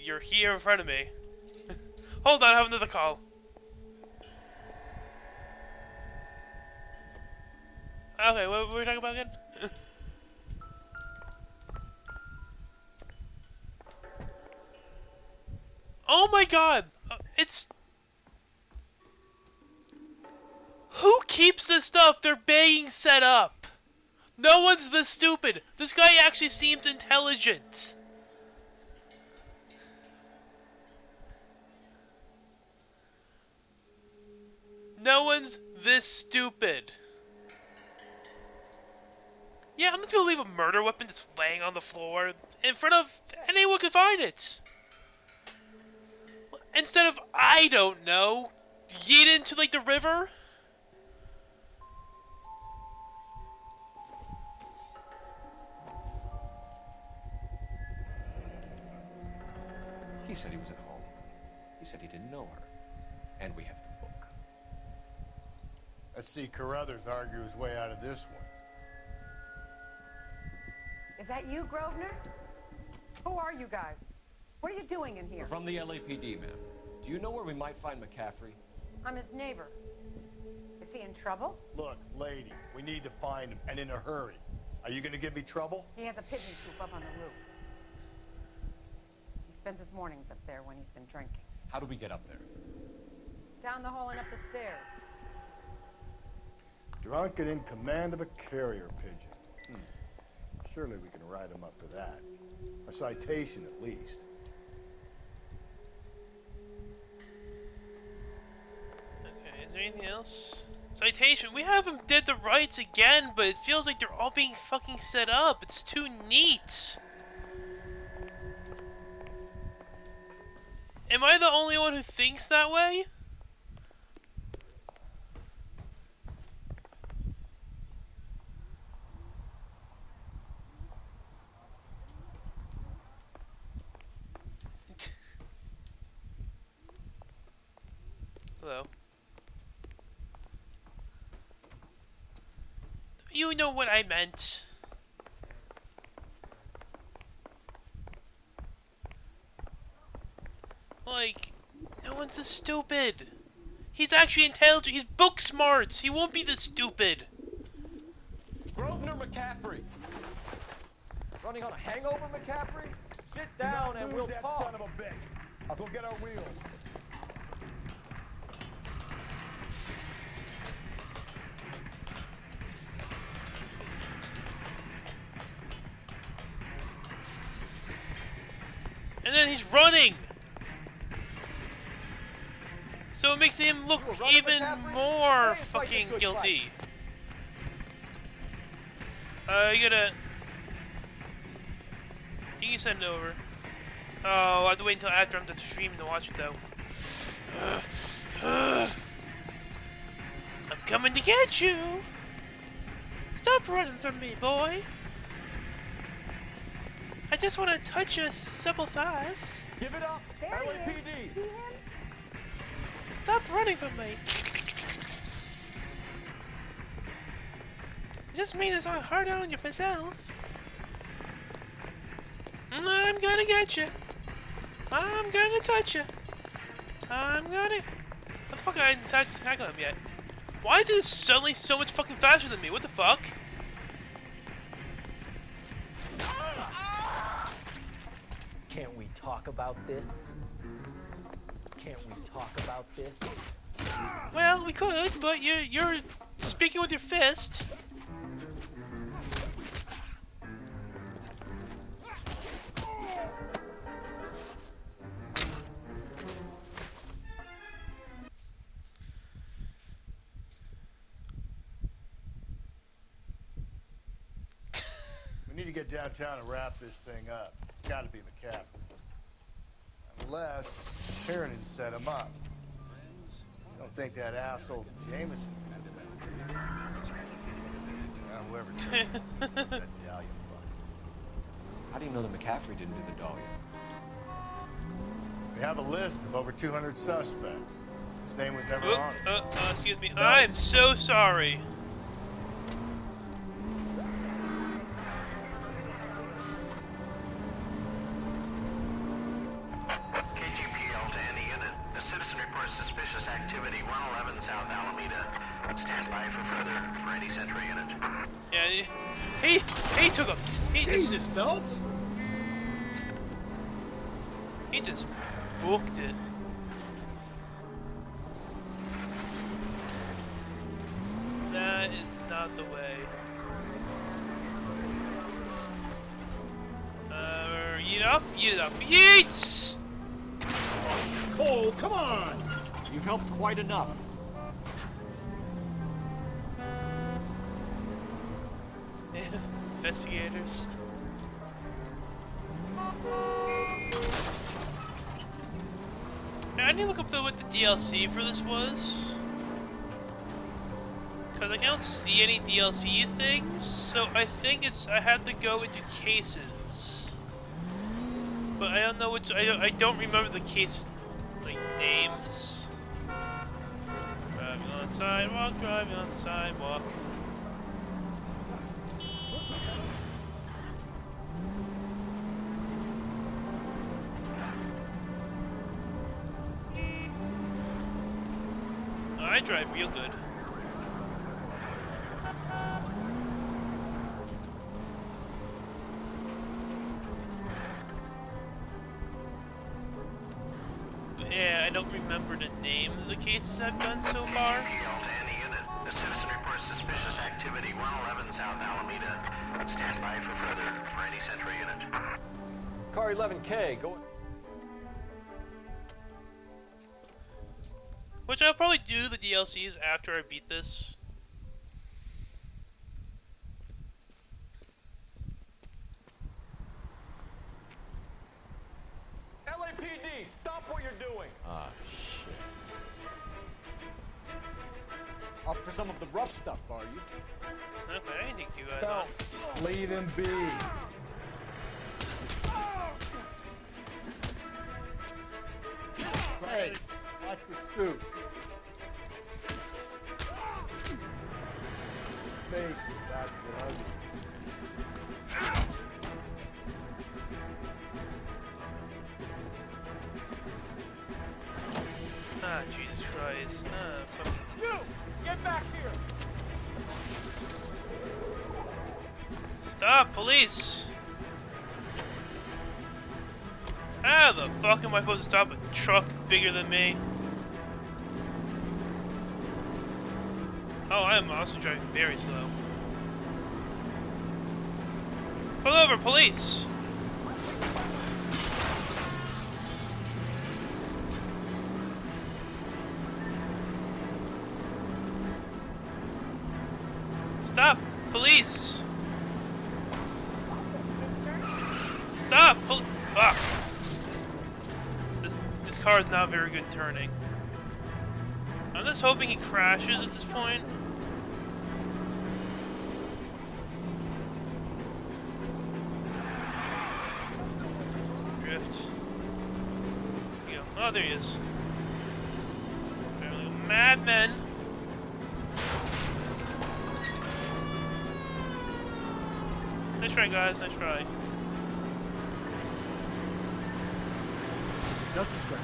You're here in front of me. Hold on, I have another call. Okay, what were we talking about again? Oh my god! It's... Who keeps this stuff? They're being set up. No one's this stupid. This guy actually seems intelligent. No one's this stupid. Yeah, I'm just gonna leave a murder weapon just laying on the floor in front of anyone can find it. Instead of, I don't know, yeet into like the river. He said he was at home. He said he didn't know her. And we have the book. Let's see Carruthers argue his way out of this one. Is that you, Grosvenor? Who are you guys? What are you doing in here? We're from the LAPD, ma'am. Do you know where we might find McCaffrey? I'm his neighbor. Is he in trouble? Look, lady, we need to find him, and in a hurry. Are you gonna give me trouble? He has a pigeon coop up on the roof. He spends his mornings up there when he's been drinking. How do we get up there? Down the hall and up the stairs. Drunk and in command of a carrier pigeon. Surely we can write him up for that. A citation, at least. Okay, is there anything else? Citation. We have him dead to rights again, but it feels like they're all being fucking set up. It's too neat. Am I the only one who thinks that way? Hello. You know what I meant. Like, no one's this stupid. He's actually intelligent. He's book smarts. He won't be this stupid. Grosvenor McCaffrey! Running on a hangover, McCaffrey? Sit down and we'll talk. Son of a bitch. I'll go get our wheels. And then he's running! So it makes him look even more fucking guilty. You gotta... You can send it over. Oh, I have to wait until after I'm done streaming to watch it though. I'm coming to get you! Stop running from me, boy! I just want to touch your supple thighs. Give it up, LAPD! Stop running from me! You just made this hard on yourself. I'm gonna get you. I'm gonna touch you. I'm gonna... What the fuck, I didn't tackle him yet. Why is this suddenly so much fucking faster than me? What the fuck? Can't we talk about this? Can't we talk about this? Well, we could, but you're speaking with your fist. We need to get downtown and wrap this thing up. It's gotta be McCaffrey. Unless Tiernan set him up. I don't think that asshole Jameson did that. Well, whoever did that Dahlia fuck. How do you know that McCaffrey didn't do the Dahlia? We have a list of over 200 suspects. His name was never on it. Excuse me. I'm so sorry. KGPL to any unit. A citizen reports suspicious activity 111 South Alameda. Stand by for any Central unit. Yeah, he took a... Jesus, Phelps! He just booked it. That is not the way. Yeet up, yeet it up, yeets! Cole, come on! You've helped quite enough. Investigators. I need to look up what the DLC for this was. Because I can't see any DLC things, so I think I have to go into cases. but I don't know which. I don't remember the case like names. Driving on the sidewalk, driving on the sidewalk. Oh, I drive real good. Yeah, I don't remember the name of the cases I've done so far. To any unit. The citizen reports suspicious activity 111 South Alameda. Stand by for further for any Central unit. Car 11K, go. Which I'll probably do the DLCs after I beat this. LAPD, stop what you're doing. Ah, shit. Up for some of the rough stuff, are you? Okay, I think you guys Phelps, leave him be. Hey, watch the suit. Face is back to ugly. Ah, Jesus Christ. You! Get back here! Stop, police! How the fuck am I supposed to stop a truck bigger than me? Oh, I am also driving very slow. Pull over, police! Stop, police! Stop, fuck! This car is not very good turning. I'm just hoping he crashes at this point. Drift. There you go. Oh, there he is. Apparently a madman. Nice try, guys. Nice try. Just a scratch.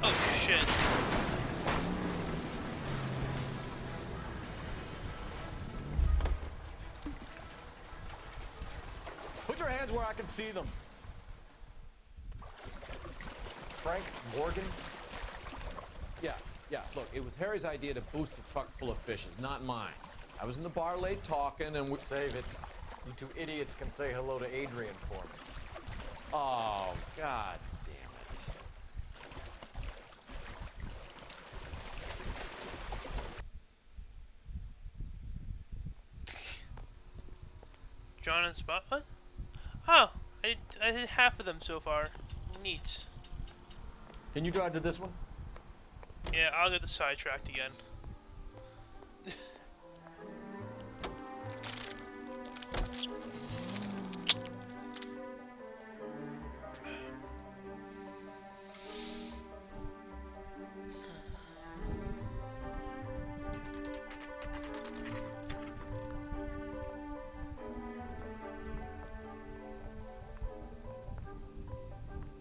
Oh, shit. Put your hands where I can see them. Frank Morgan? Yeah, look, it was Harry's idea to boost the truck full of fishes, not mine. I was in the bar late talking and we... Save it. You two idiots can say hello to Adrian for me. Oh, god damn it. John and Spot? What? Oh, I did half of them so far. Neat. Can you drive to this one? Yeah, I'll get the sidetracked again.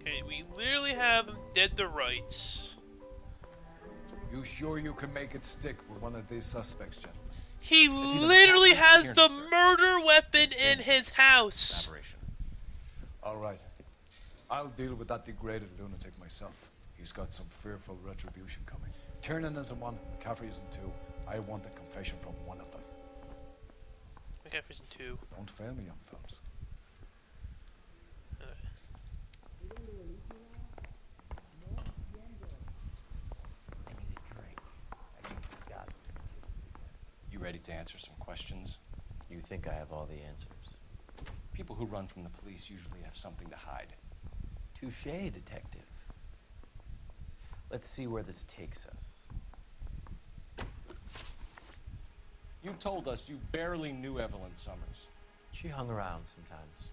Okay, we literally have him dead to rights. You sure you can make it stick with one of these suspects, gentlemen? He literally has the murder weapon in his house. All right. I'll deal with that degraded lunatic myself. He's got some fearful retribution coming. Tiernan isn't one, McCaffrey isn't two. I want a confession from one of them. McCaffrey's in two. Don't fail me, young Phelps. You ready to answer some questions? You think I have all the answers? People who run from the police usually have something to hide. Touché, detective. Let's see where this takes us. You told us you barely knew Evelyn Summers. She hung around sometimes.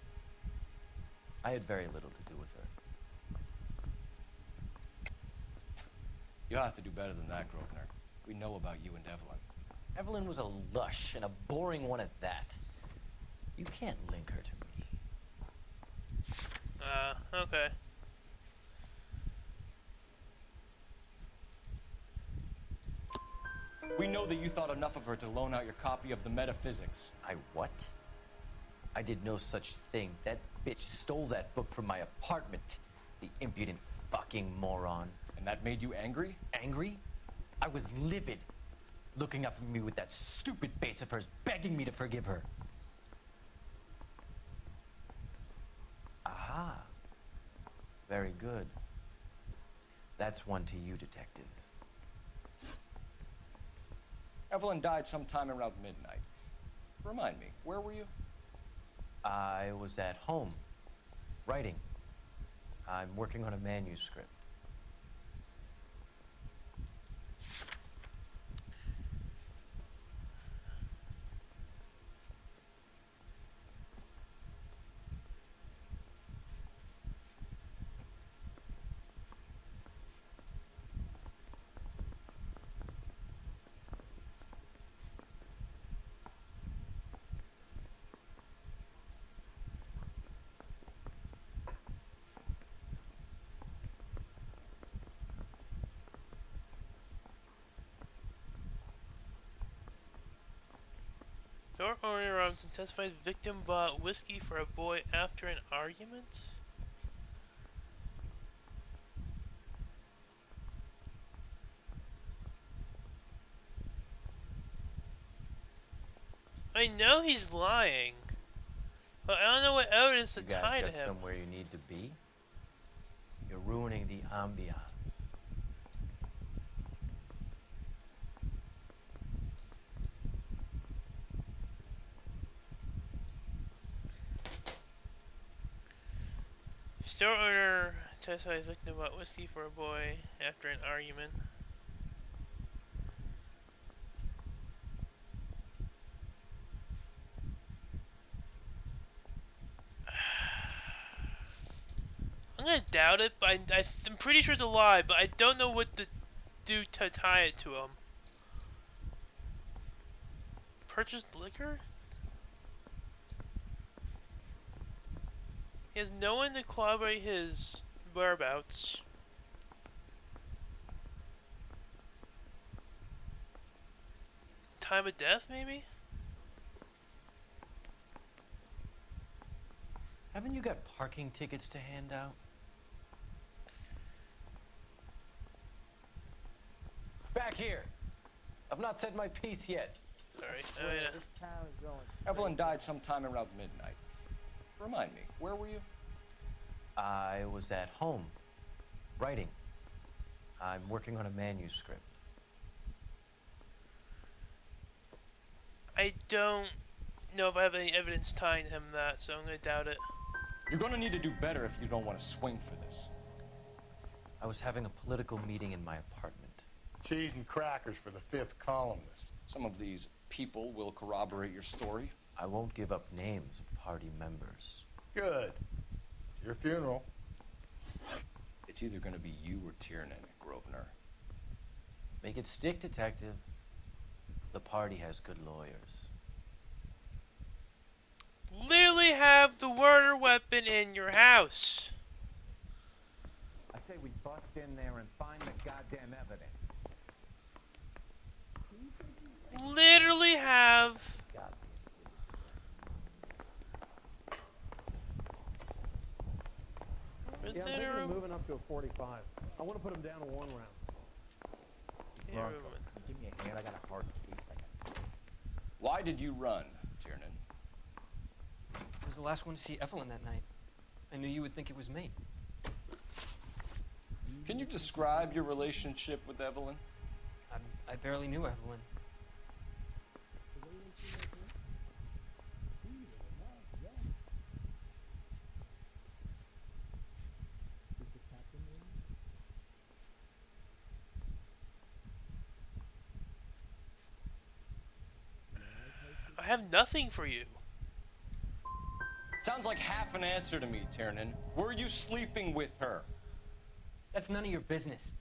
I had very little to do with her. You'll have to do better than that, Grosvenor. We know about you and Evelyn. Evelyn was a lush, and a boring one at that. You can't link her to me. Okay. We know that you thought enough of her to loan out your copy of the Metaphysics. I what? I did no such thing. That bitch stole that book from my apartment. The impudent fucking moron. And that made you angry? Angry? I was livid. Looking up at me with that stupid face of hers, begging me to forgive her. Aha. Very good. That's one to you, detective. Evelyn died sometime around midnight. Remind me, where were you? I was at home, writing. I'm working on a manuscript. Store owner Robinson testifies victim bought whiskey for a boy after an argument? I know he's lying, but I don't know what evidence to You tie guys to got him. somewhere you need to be? You're ruining the ambiance. Store owner testifies victim bought whiskey for a boy after an argument. I'm gonna doubt it, but I'm pretty sure it's a lie, but I don't know what to do to tie it to him. Purchased liquor? He has no one to corroborate his whereabouts. Time of death, maybe? Haven't you got parking tickets to hand out? Back here! I've not said my piece yet. Sorry. Evelyn died sometime around midnight. Remind me, where were you? I was at home, writing. I'm working on a manuscript. I don't know if I have any evidence tying him that, so I'm gonna doubt it. You're gonna need to do better if you don't want to swing for this. I was having a political meeting in my apartment. Cheese and crackers for the fifth columnist. Some of these people will corroborate your story. I won't give up names of party members. Good. Your funeral. It's either gonna be you or Tiernan, Grosvenor. Make it stick, detective. The party has good lawyers. Literally have the murder weapon in your house. I say we bust in there and find the goddamn evidence. Literally have. Yeah, I'm thinking of moving up to a 45. I want to put him down to 1 round. Yeah, Give me a hand. I got a hard case. Why did you run, Tiernan? I was the last one to see Evelyn that night. I knew you would think it was me. Can you describe your relationship with Evelyn? I barely knew Evelyn. have nothing for you. Sounds like half an answer to me, Tiernan. Were you sleeping with her? That's none of your business.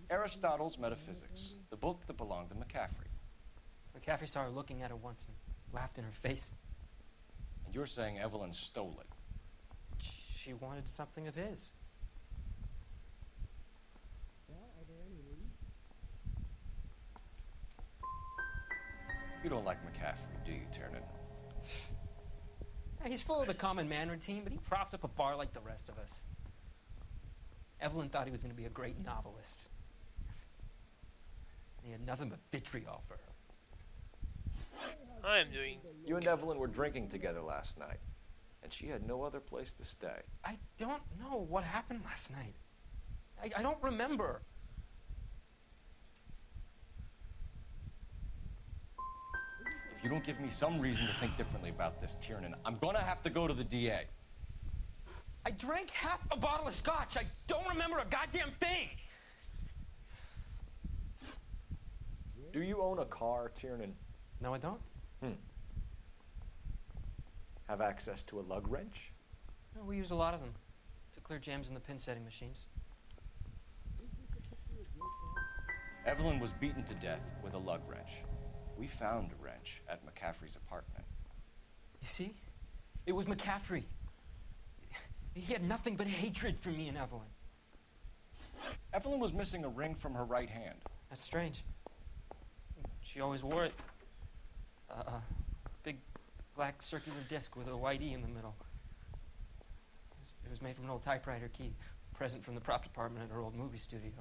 Aristotle's Metaphysics, the book that belonged to McCaffrey. McCaffrey saw her looking at her once and laughed in her face. And you're saying Evelyn stole it? She wanted something of his. You don't like McCaffrey, do you, Tiernan? He's full of the common man routine, but he props up a bar like the rest of us. Evelyn thought he was going to be a great novelist. He had nothing but vitriol for her. I am doing... You and Evelyn were drinking together last night, and she had no other place to stay. I don't know what happened last night. I don't remember. If you don't give me some reason to think differently about this, Tiernan, I'm gonna have to go to the DA. I drank half a bottle of scotch. I don't remember a goddamn thing. Do you own a car, Tiernan? No, I don't. Have access to a lug wrench? No, we use a lot of them to clear jams in the pin setting machines. Evelyn was beaten to death with a lug wrench. We found a wrench at McCaffrey's apartment. You see? It was McCaffrey. He had nothing but hatred for me and Evelyn. Evelyn was missing a ring from her right hand. That's strange. She always wore it. Big black circular disc with a white E in the middle. It was made from an old typewriter key, present from the prop department at her old movie studio.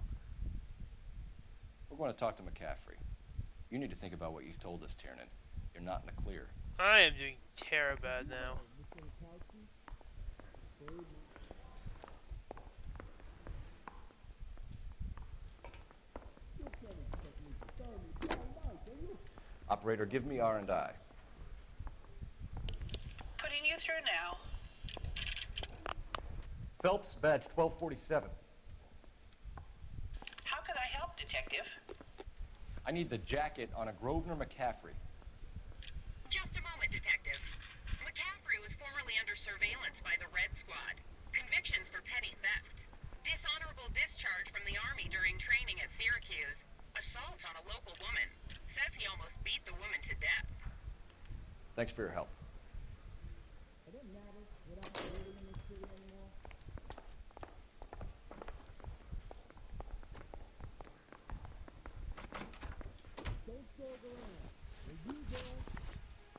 We're going to talk to McCaffrey. You need to think about what you've told us, Tiernan. You're not in the clear. I am doing terrible bad now. Operator, give me R&I. Putting you through now. Phelps, badge 1247. How could I help, Detective? I need the jacket on a Grosvenor McCaffrey. Just a moment, Detective. McCaffrey was formerly under surveillance by the Red Squad. Convictions for petty theft. Dishonorable discharge from the Army during training at Syracuse. Assault on a local woman. Says he almost beat the woman to death. Thanks for your help.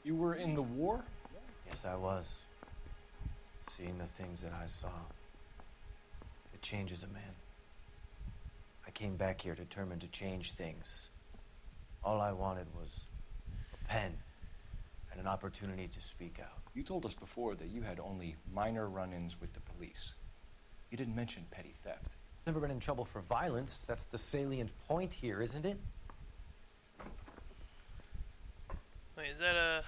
You were in the war? Yes, I was. Seeing the things that I saw, it changes a man. I came back here determined to change things. All I wanted was a pen and an opportunity to speak out. You told us before that you had only minor run-ins with the police. You didn't mention petty theft. Never been in trouble for violence. That's the salient point here, isn't it? Wait, is that a...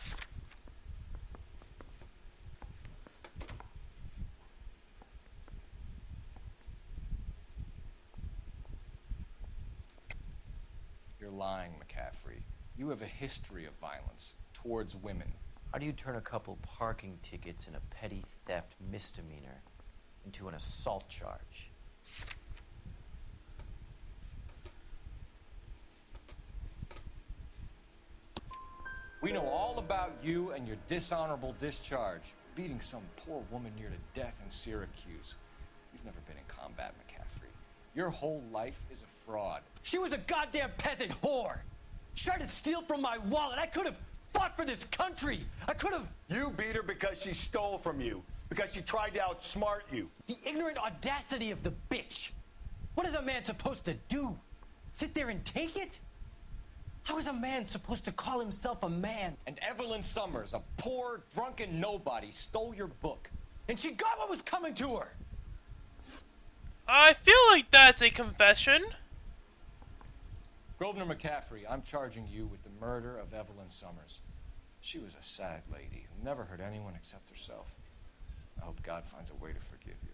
You're lying, McCaffrey. You have a history of violence towards women. How do you turn a couple parking tickets and a petty theft misdemeanor into an assault charge? We know all about you and your dishonorable discharge, beating some poor woman near to death in Syracuse. You've never been in combat, McCaffrey. Your whole life is a fraud. She was a goddamn peasant whore. She tried to steal from my wallet. I could have fought for this country. I could have... You beat her because she stole from you. Because she tried to outsmart you. The ignorant audacity of the bitch. What is a man supposed to do? Sit there and take it? How is a man supposed to call himself a man? And Evelyn Summers, a poor, drunken nobody, stole your book. And she got what was coming to her. I feel like that's a confession. Grosvenor McCaffrey, I'm charging you with the murder of Evelyn Summers. She was a sad lady who never hurt anyone except herself. I hope God finds a way to forgive you.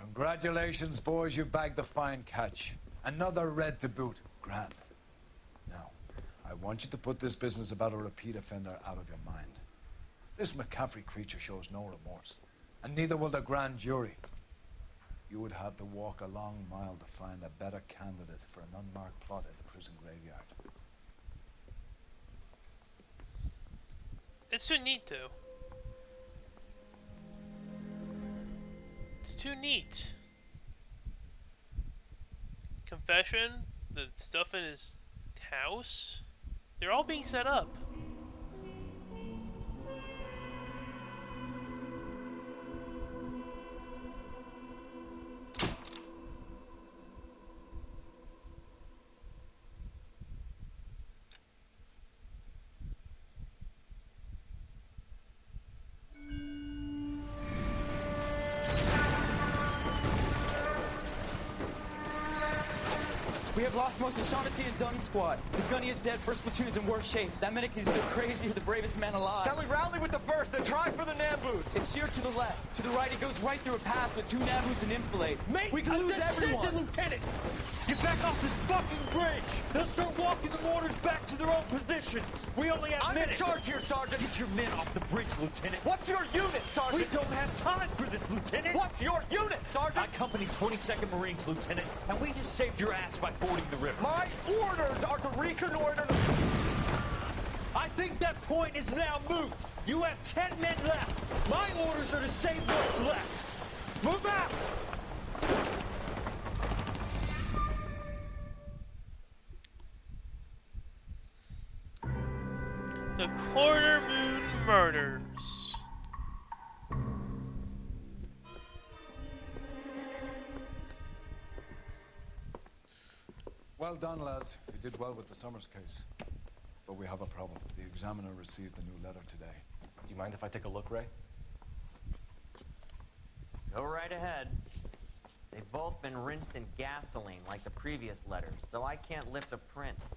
Congratulations, boys. You bagged the fine catch. Another red to boot. Grand. Now, I want you to put this business about a repeat offender out of your mind. This McCaffrey creature shows no remorse, and neither will the grand jury. You would have to walk a long mile to find a better candidate for an unmarked plot in the prison graveyard. It's too neat, though. It's too neat. Confession, the stuff in his house, they're all being set up. We have lost most of Shaughnessy and Dunn's squad. The gunny is dead. First platoon is in worse shape. That medic is either crazy or the bravest man alive. Then we rally with the first and try for the Nambus. It's sheer to the left. To the right, it goes right through a pass with 2 Nambus and enfilade. Mate, we can lose everyone. Lieutenant, get back off this fucking bridge. They'll start walking the mortars back to their own positions. We only have minutes. I'm in charge here, Sergeant. Get your men off the bridge, Lieutenant. What's your unit, Sergeant? We don't have time for this, Lieutenant. What's your unit, Sergeant? I company 22nd Marines, Lieutenant, and we just saved your ass by fording the river. My orders are to reconnoiter the... I think that point is now moot. You have 10 men left. My orders are to save what's left. Move out! The Quarter Moon Murders. Well done, lads. You did well with the Summers case. But we have a problem. The examiner received a new letter today. Do you mind if I take a look, Ray? Go right ahead. They've both been rinsed in gasoline like the previous letters, so I can't lift a print.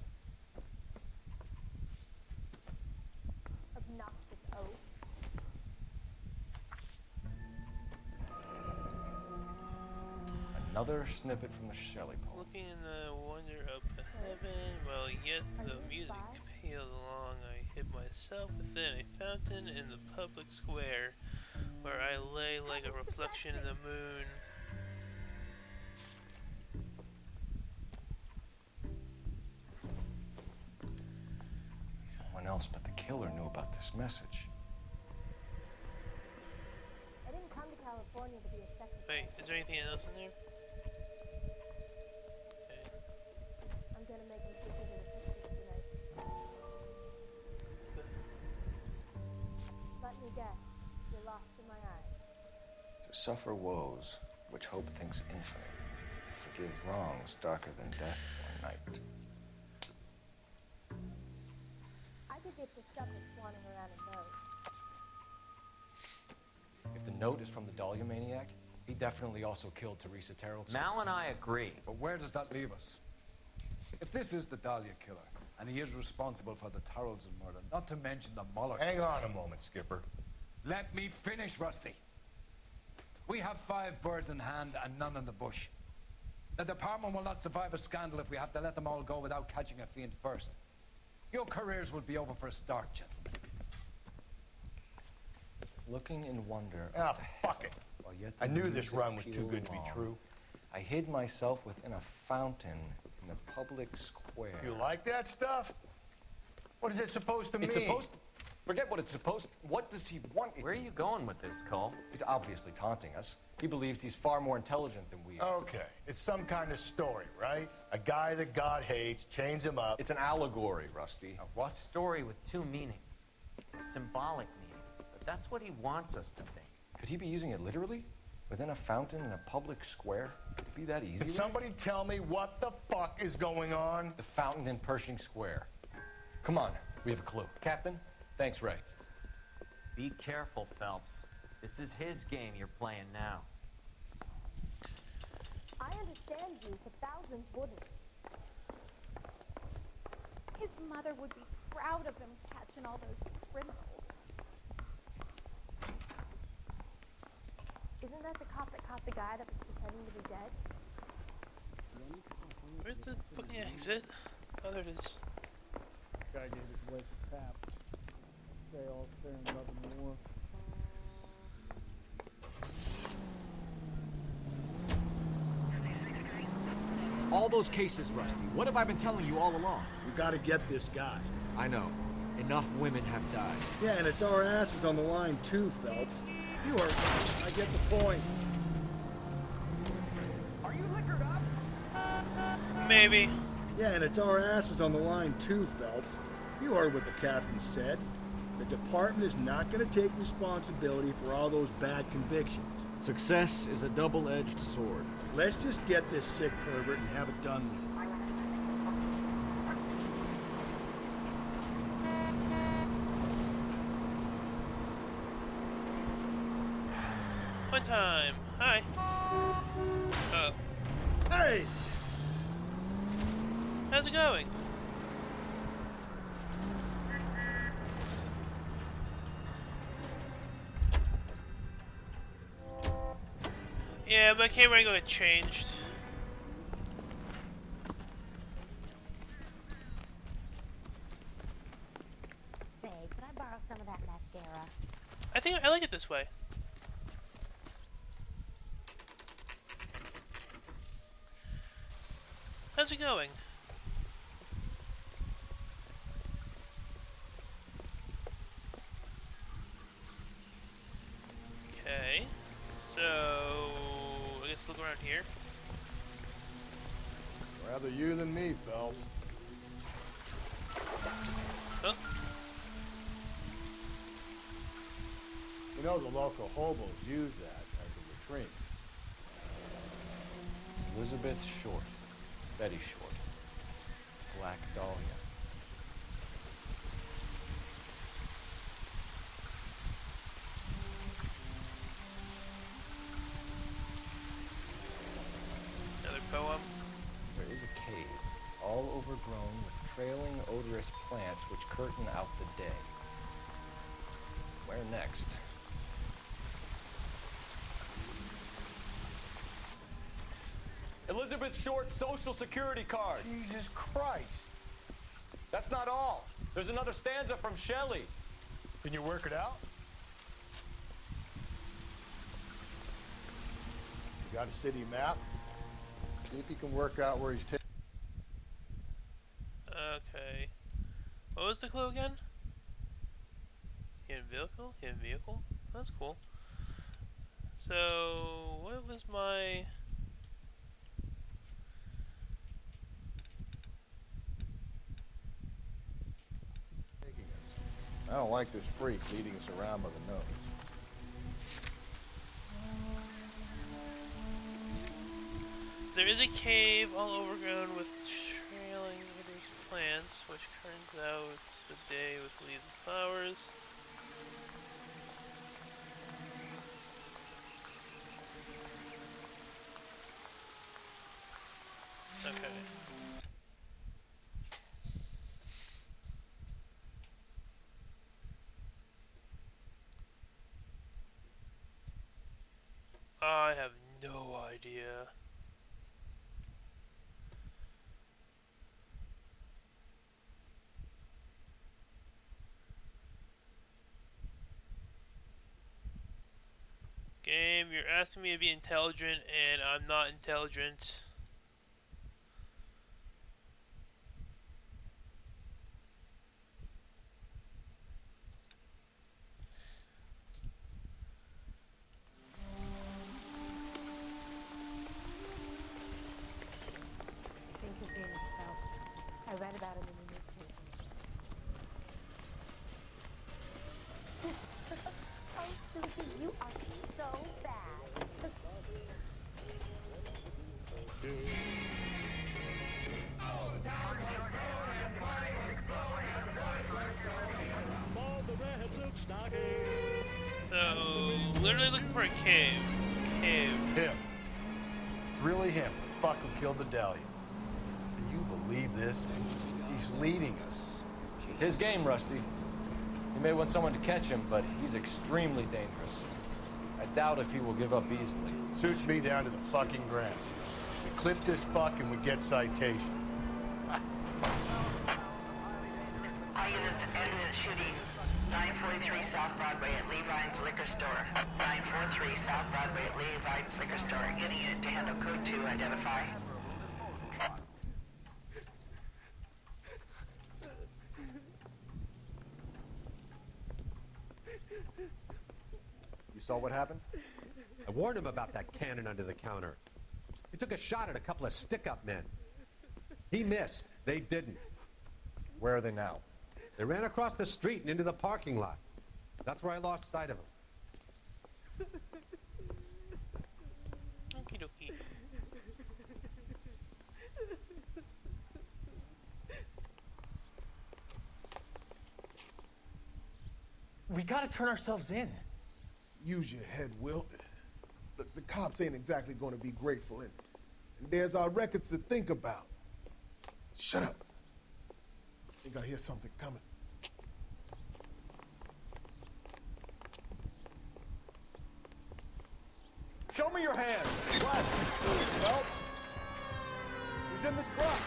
Obnoxious oath. Another snippet from the Shelley poem. Looking in the wonder of heaven, while yet the music pealed along, I hid myself within a fountain in the public square, where I lay like a reflection in the moon. No one else but the killer knew about this message. I didn't come to California to be a secretary. Wait, is there anything else in there? I'm gonna make you pictures of the pictures tonight. Let me guess, you're lost in my eyes. To suffer woes, which hope thinks infinite. To forgive wrongs darker than death or night. I could get this stuff that's swanning around in those. If the note is from the Dahlia maniac, he definitely also killed Teresa Terrell. Mal and I agree. But where does that leave us? If this is the Dahlia killer, and he is responsible for the Tarrelson murder, not to mention the Muller Hang case. on a moment, Skipper. Let me finish, Rusty. We have 5 birds in hand and none in the bush. The department will not survive a scandal if we have to let them all go without catching a fiend first. Your careers will be over for a start, gentlemen. Looking in wonder... Ah, fuck it. While yet I the knew this music run was too pealed good to be along, true. I hid myself within a fountain in the public square. You like that stuff? What is it supposed to mean? It's supposed to... Forget what it's supposed to... What does he want it Where are you going with this, Cole? He's obviously taunting us. He believes he's far more intelligent than we are. Okay, it's some kind of story, right? A guy that God hates, chains him up. It's an allegory, Rusty. A what? Story with 2 meanings. A symbolic meaning. But that's what he wants us to think. Could he be using it literally? Within a fountain in a public square? Could it be that easy? Can somebody tell me what the fuck is going on? The fountain in Pershing Square. Come on, we have a clue. Captain, thanks, Ray. Be careful, Phelps. This is his game you're playing now. I understand you, but thousands wouldn't. His mother would be proud of him catching all those criminals. Isn't that the cop that caught the guy that was pretending to be dead? Where's the fucking exit? Oh, there it is. Guy gave his wife a tap. Say all fair in love and war. All those cases, Rusty. What have I been telling you all along? We gotta get this guy. I know. Enough women have died. Yeah, and it's our asses on the line too, Phelps. You are right. I get the point. Are you liquored up? Maybe. Yeah, and it's our asses on the line too, Phelps. You heard what the captain said. The department is not going to take responsibility for all those bad convictions. Success is a double-edged sword. Let's just get this sick pervert and have it done with. One time. Hi. Hey! How's it going? Yeah, my camera angle got changed. Say, could I borrow some of that mascara? I think I like it this way. How's it going? Okay, so I guess look around here. Rather you than me, Phelps. Oh. You know the local hobos use that as a retreat. Elizabeth Short. Betty Short. Black Dahlia. Another poem. There is a cave, all overgrown with trailing, odorous plants which curtain out the day. Where next? Elizabeth Short's social security card. Jesus Christ. That's not all. There's another stanza from Shelley. Can you work it out? You got a city map? See if you can work out where he's taking. Okay. What was the clue again? Hidden vehicle? Hidden vehicle? That's cool. So, what was my... I don't like this freak leading us around by the nose. There is a cave all overgrown with trailing odorous plants, which turns out the day with leaves and flowers. Okay. I have no idea. Game, you're asking me to be intelligent, and I'm not intelligent. I think his name is Phelps. I read about him in the newspaper. Oh, Susie, you are so bad. So, literally looking for a cave. Him. It's really him, the fuck who killed the Dahlia. Can you believe this? He's leading us. It's his game, Rusty. He may want someone to catch him, but he's extremely dangerous. I doubt if he will give up easily. Suits me down to the fucking ground. We clip this fuck and we get citation. All units, evidence shooting 943 South Broadway at Levine's Liquor Store. 943 South Broadway at Levine's Liquor Store. Getting unit to handle code 2, identify. You saw what happened? I warned him about that cannon under the counter. He took a shot at a couple of stick-up men. He missed. They didn't. Where are they now? They ran across the street and into the parking lot. That's where I lost sight of them. Okie dokie. We gotta turn ourselves in. Use your head, Will. The cops ain't exactly going to be grateful, and there's our records to think about. Shut up. I think I hear something coming. Show me your hands. What? Phelps? He's in the truck.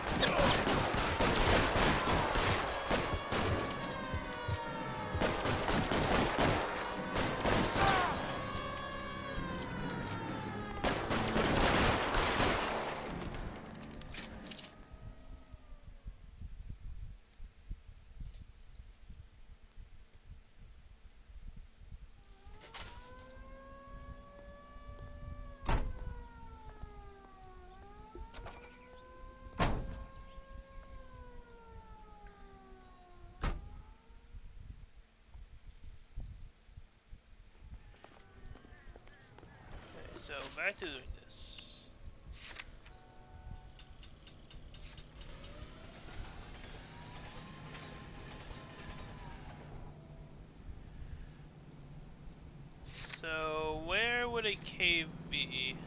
So back to doing this. So where would a cave be?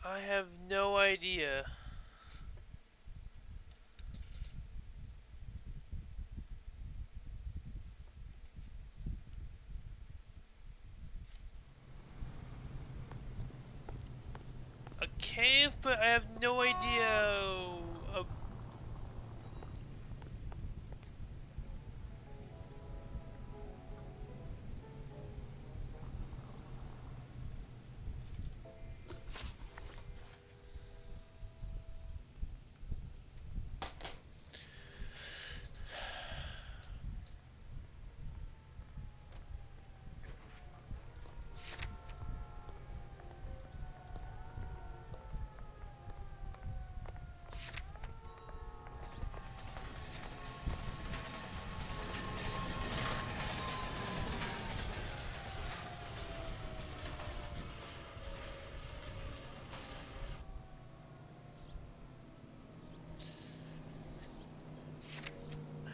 I have no idea. A cave, but I have no idea.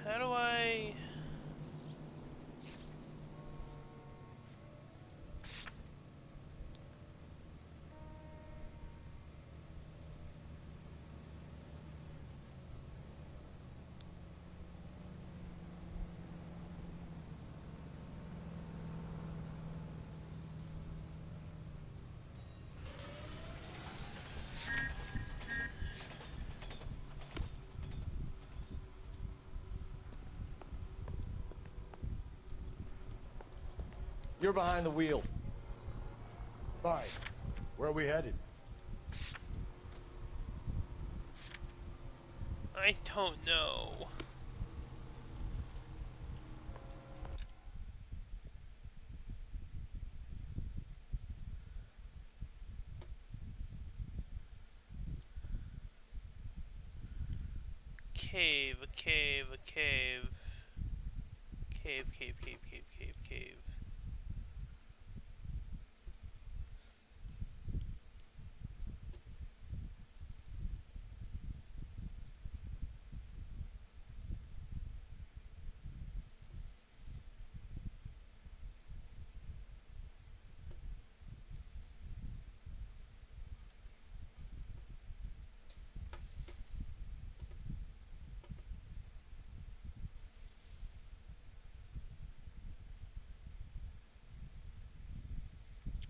How do I... You're behind the wheel. Fine. Where are we headed? I don't know. cave, a cave, a cave. Cave, cave, cave, cave, cave, cave.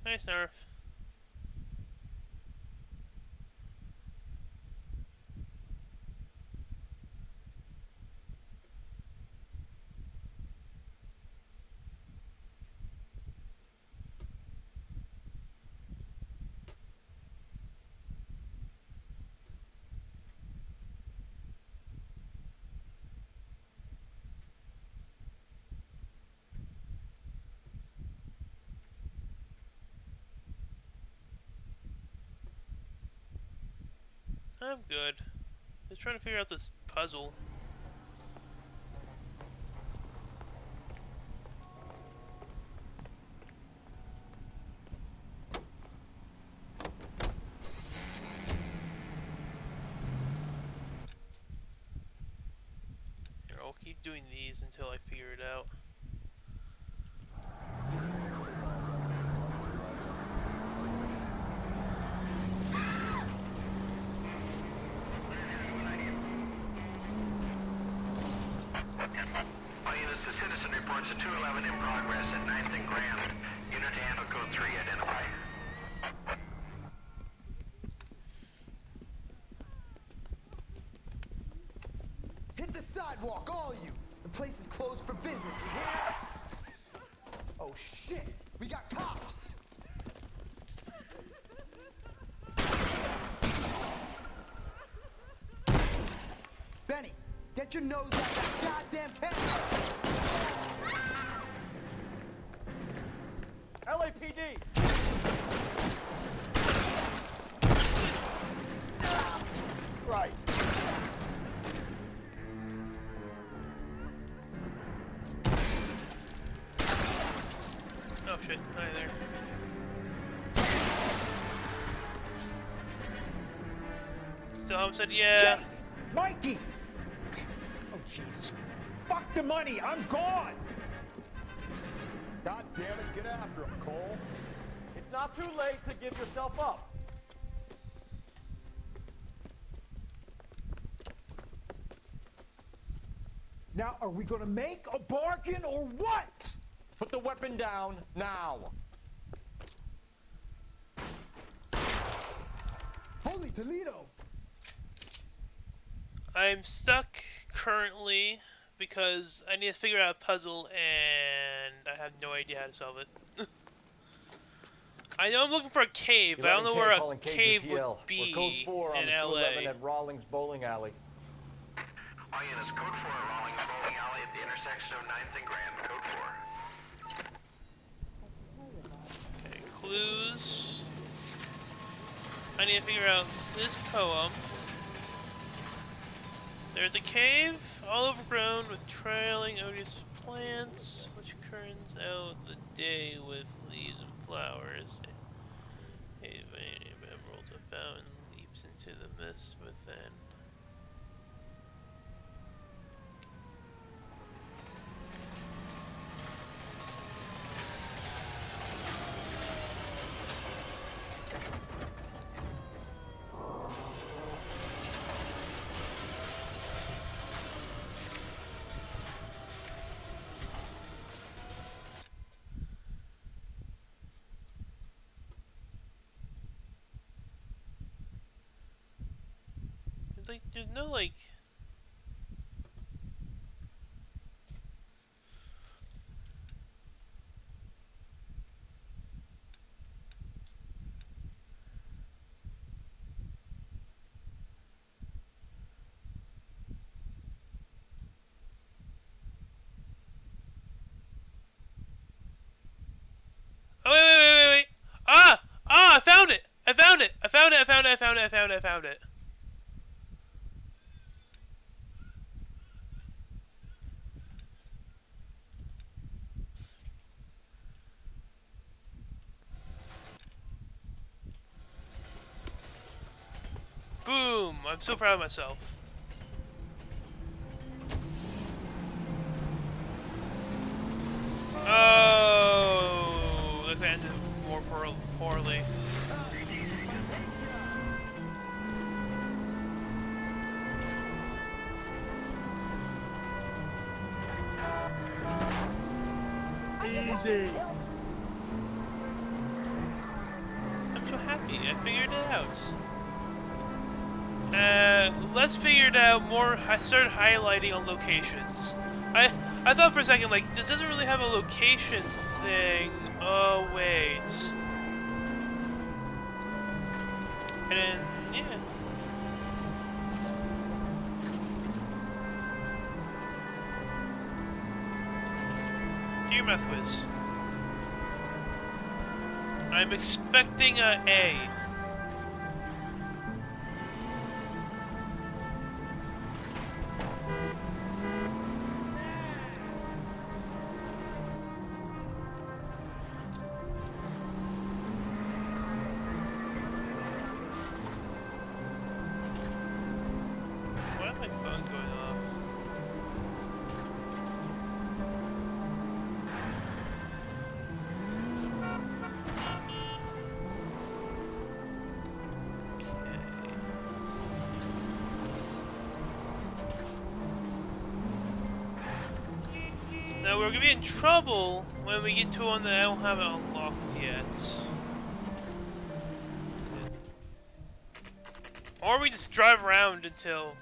Nice nerf. I'm good. Just trying to figure out this puzzle. Here, I'll keep doing these until I figure it out. All units, the citizen reports a 211 in progress at 9th and Grand. Unit to handle code 3, identify. Hit the sidewalk, all of you! The place is closed for business, you hear? Oh shit! We got cops! Benny, get your nose out that goddamn camera! LAPD! Right. Oh shit, hi there. Still haven't said yeah. Jake! Mikey! Oh, Jesus. Fuck the money! I'm gone! God damn it, get after him, Cole. It's not too late to give yourself up. Now, are we gonna make a bargain or what? Put the weapon down now. Holy Toledo! I'm stuck currently because I need to figure out a puzzle and I have no idea how to solve it. I know I'm looking for a cave, but I don't know where a cave would be We're code 4 on in the LA. 211 at Rawlings Bowling Alley. All units, code 4, Rawlings Bowling Alley at the intersection of 9th and Grand, code 4. Okay, clues. I need to figure out this poem. There's a cave, all overgrown with trailing odious plants, which curtains out the day with leaves and flowers. A vein of emerald, a fountain leaps into the mist within. Like, there's no, like... Oh, wait. Ah! I found it! I found it! I found it! I'm so proud of myself. Oh, that ended more poorly. Easy. I'm so happy. I figured it out. Let's figure it out more. I started highlighting on locations. I thought for a second, like, this doesn't really have a location thing. Oh, wait. And then, yeah. Do your math quiz. I'm expecting a A. Why is my phone going off? Now we're gonna be in trouble when we get to one that I don't have it unlocked yet. Or we just drive around until...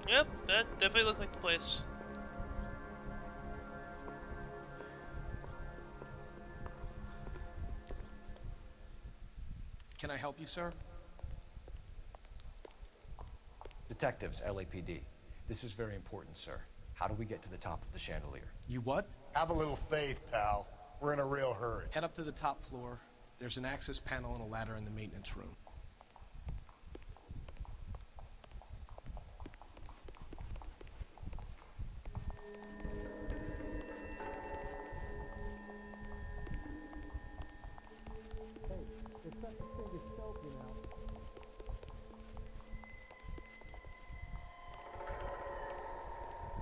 Yep, that definitely looked like the place. Can I help you, sir? Detectives, LAPD. This is very important, sir. How do we get to the top of the chandelier? You what? Have a little faith, pal. We're in a real hurry. Head up to the top floor. There's an access panel and a ladder in the maintenance room. Hey, there's such a thing as selfie now.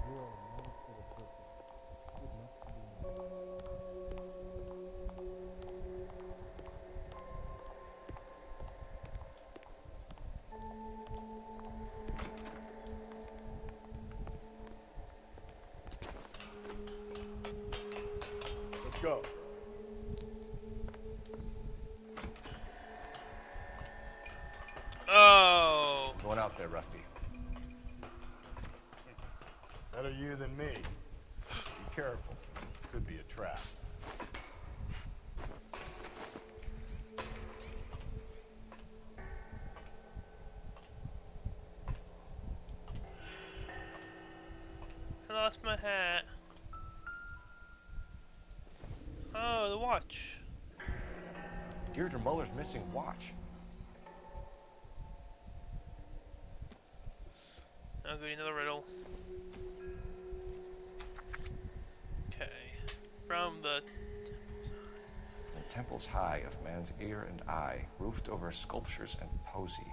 Whoa, man, for the purpose. It must be. Let's go. Oh. Going out there, Rusty. Better you than me. Be careful. Could be a trap. I lost my hat. Oh, the watch. Deirdre Muller's missing watch. Oh, good, another riddle. Okay. From the temples high of man's ear and eye, roofed over sculptures and poesy.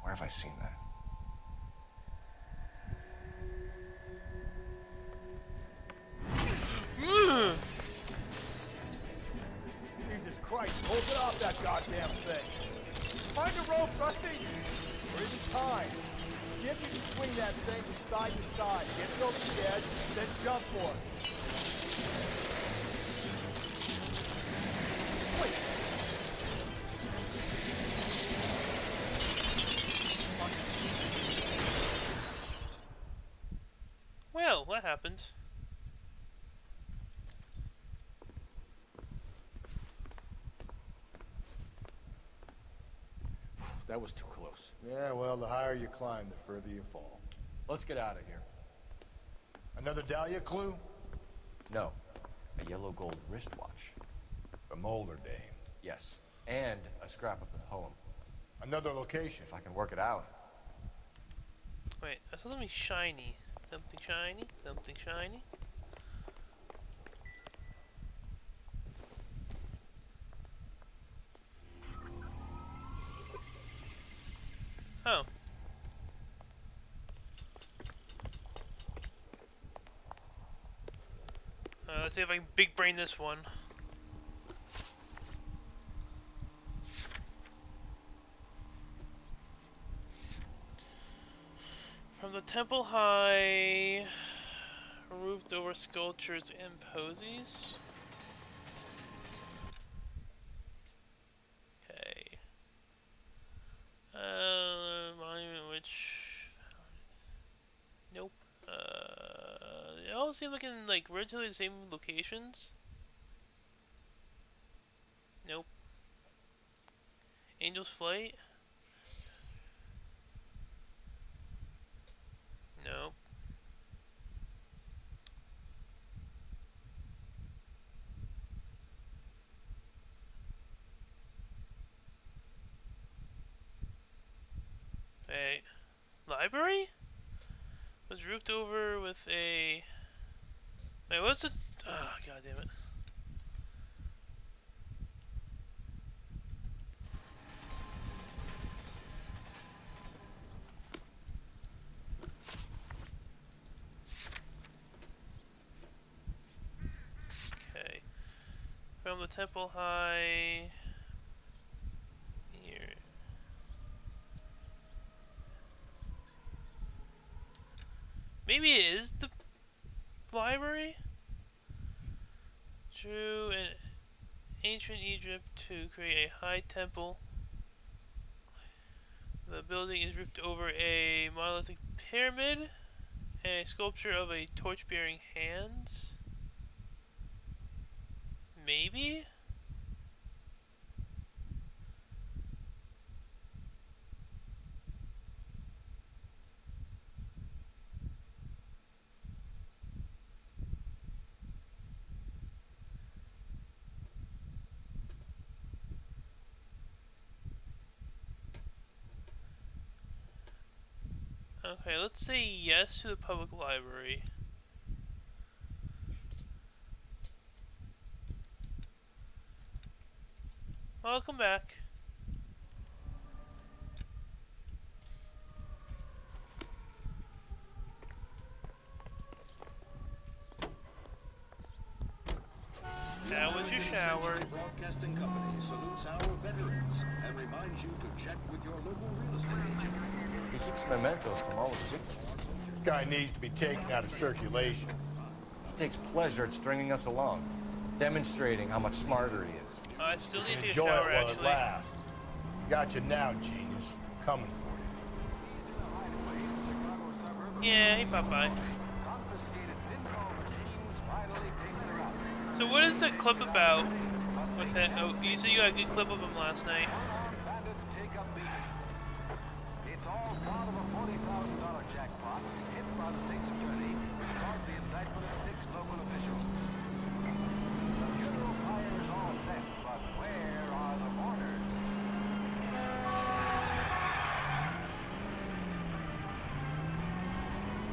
Where have I seen that? Jesus Christ, hold it off that goddamn thing. Find a rope, Rusty. There isn't time. See if you can swing that thing from side to side. Get it over the edge, then jump for it. Wait. Well, what happened? That was too close. Yeah, well, the higher you climb, the further you fall. Let's get out of here. Another Dahlia clue? No. A yellow gold wristwatch. From older Dame. Yes. and a scrap of the poem. Another location. If I can work it out. Wait, I saw something shiny. Something shiny? Something shiny? Oh. Let's see if I can big brain this one. From the temple high, roofed over sculptures and posies. Okay. Monument which. Nope. They all seem like in like relatively the same locations. Nope. Angel's Flight. Nope. Hey. Library? Was roofed over with a... Wait, what's it? Oh, god damn it. Okay. From the temple high... Here. Maybe it is the library? Drew in ancient Egypt to create a high temple. The building is roofed over a monolithic pyramid and a sculpture of a torch-bearing hand. Maybe? Okay, let's say yes to the public library. Welcome back. That was your shower. Broadcasting Company salutes our veterans and reminds you to check with your local real estate agent. He keeps mementos from all of his victims. This guy needs to be taken out of circulation. He takes pleasure at stringing us along, demonstrating how much smarter he is. I still need to take a Enjoy shower, it while actually. it lasts. Got you now, genius. Coming for you. Yeah, hey Popeye. So what is the clip about with that? Oh, you said you got a good clip of him last night. It's all part of a $40,000 jackpot hit by the state's attorney who caused the indictment of 6 local officials. The funeral pyre is all set, but where are the mourners?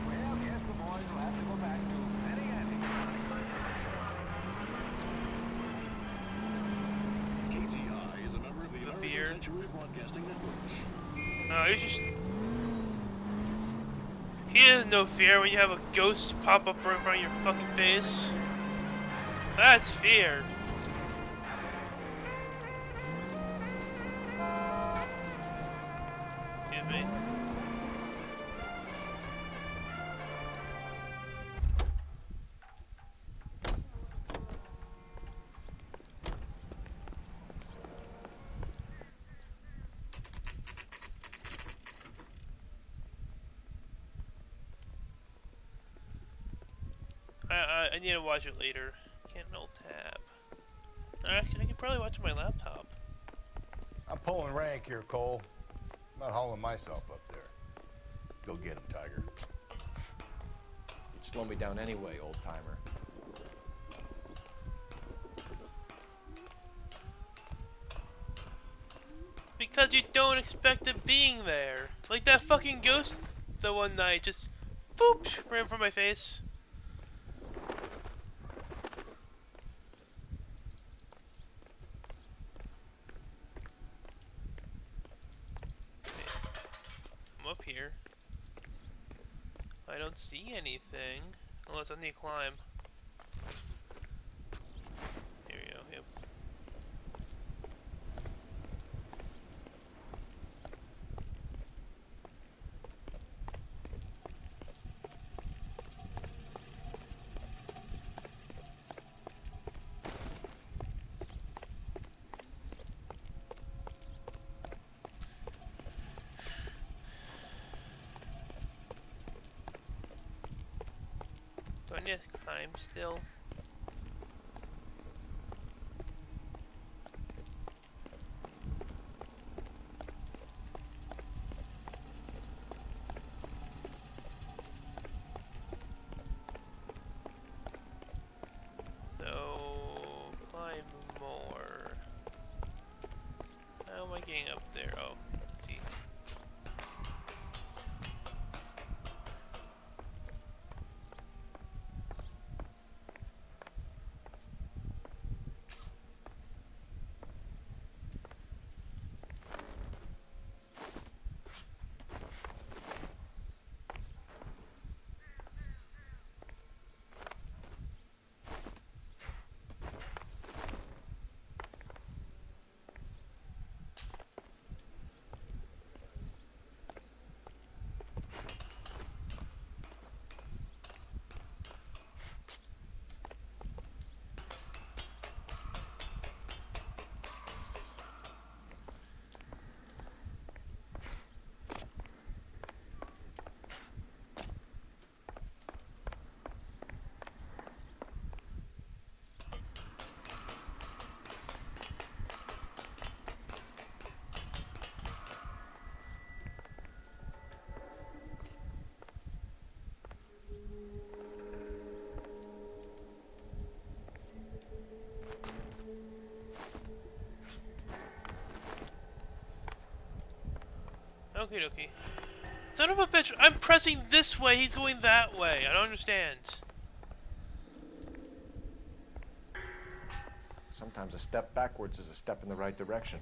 Well, guess the boys will have to go back to Penny Ante. KTI is a member of the American Century Broadcasting Network. No, he's just... He has no fear when you have a ghost pop up right in front of your fucking face. That's fear. Excuse me. I need to watch it later. Can't alt tab. I can probably watch it on my laptop. I'm pulling rank here, Cole. I'm not hauling myself up there. Go get him, Tiger. You'd slow me down anyway, old timer. Because you don't expect it being there. Like that fucking ghost the one night just boop ran from my face. I'm up here. I don't see anything. Unless I need to climb. Here we go, yep. Do I need to climb still? So, climb more. How am I getting up there? Oh, let's see. Okie dokie. Son of a bitch, I'm pressing this way, he's going that way. I don't understand. Sometimes a step backwards is a step in the right direction.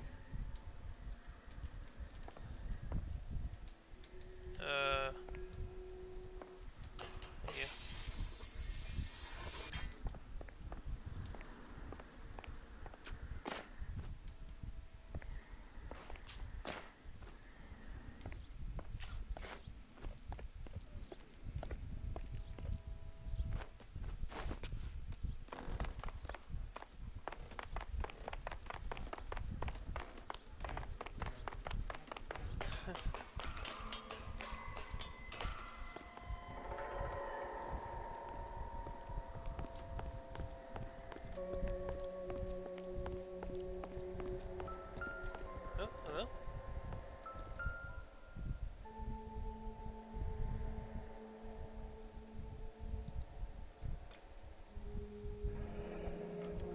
Yeah. Oh, hello?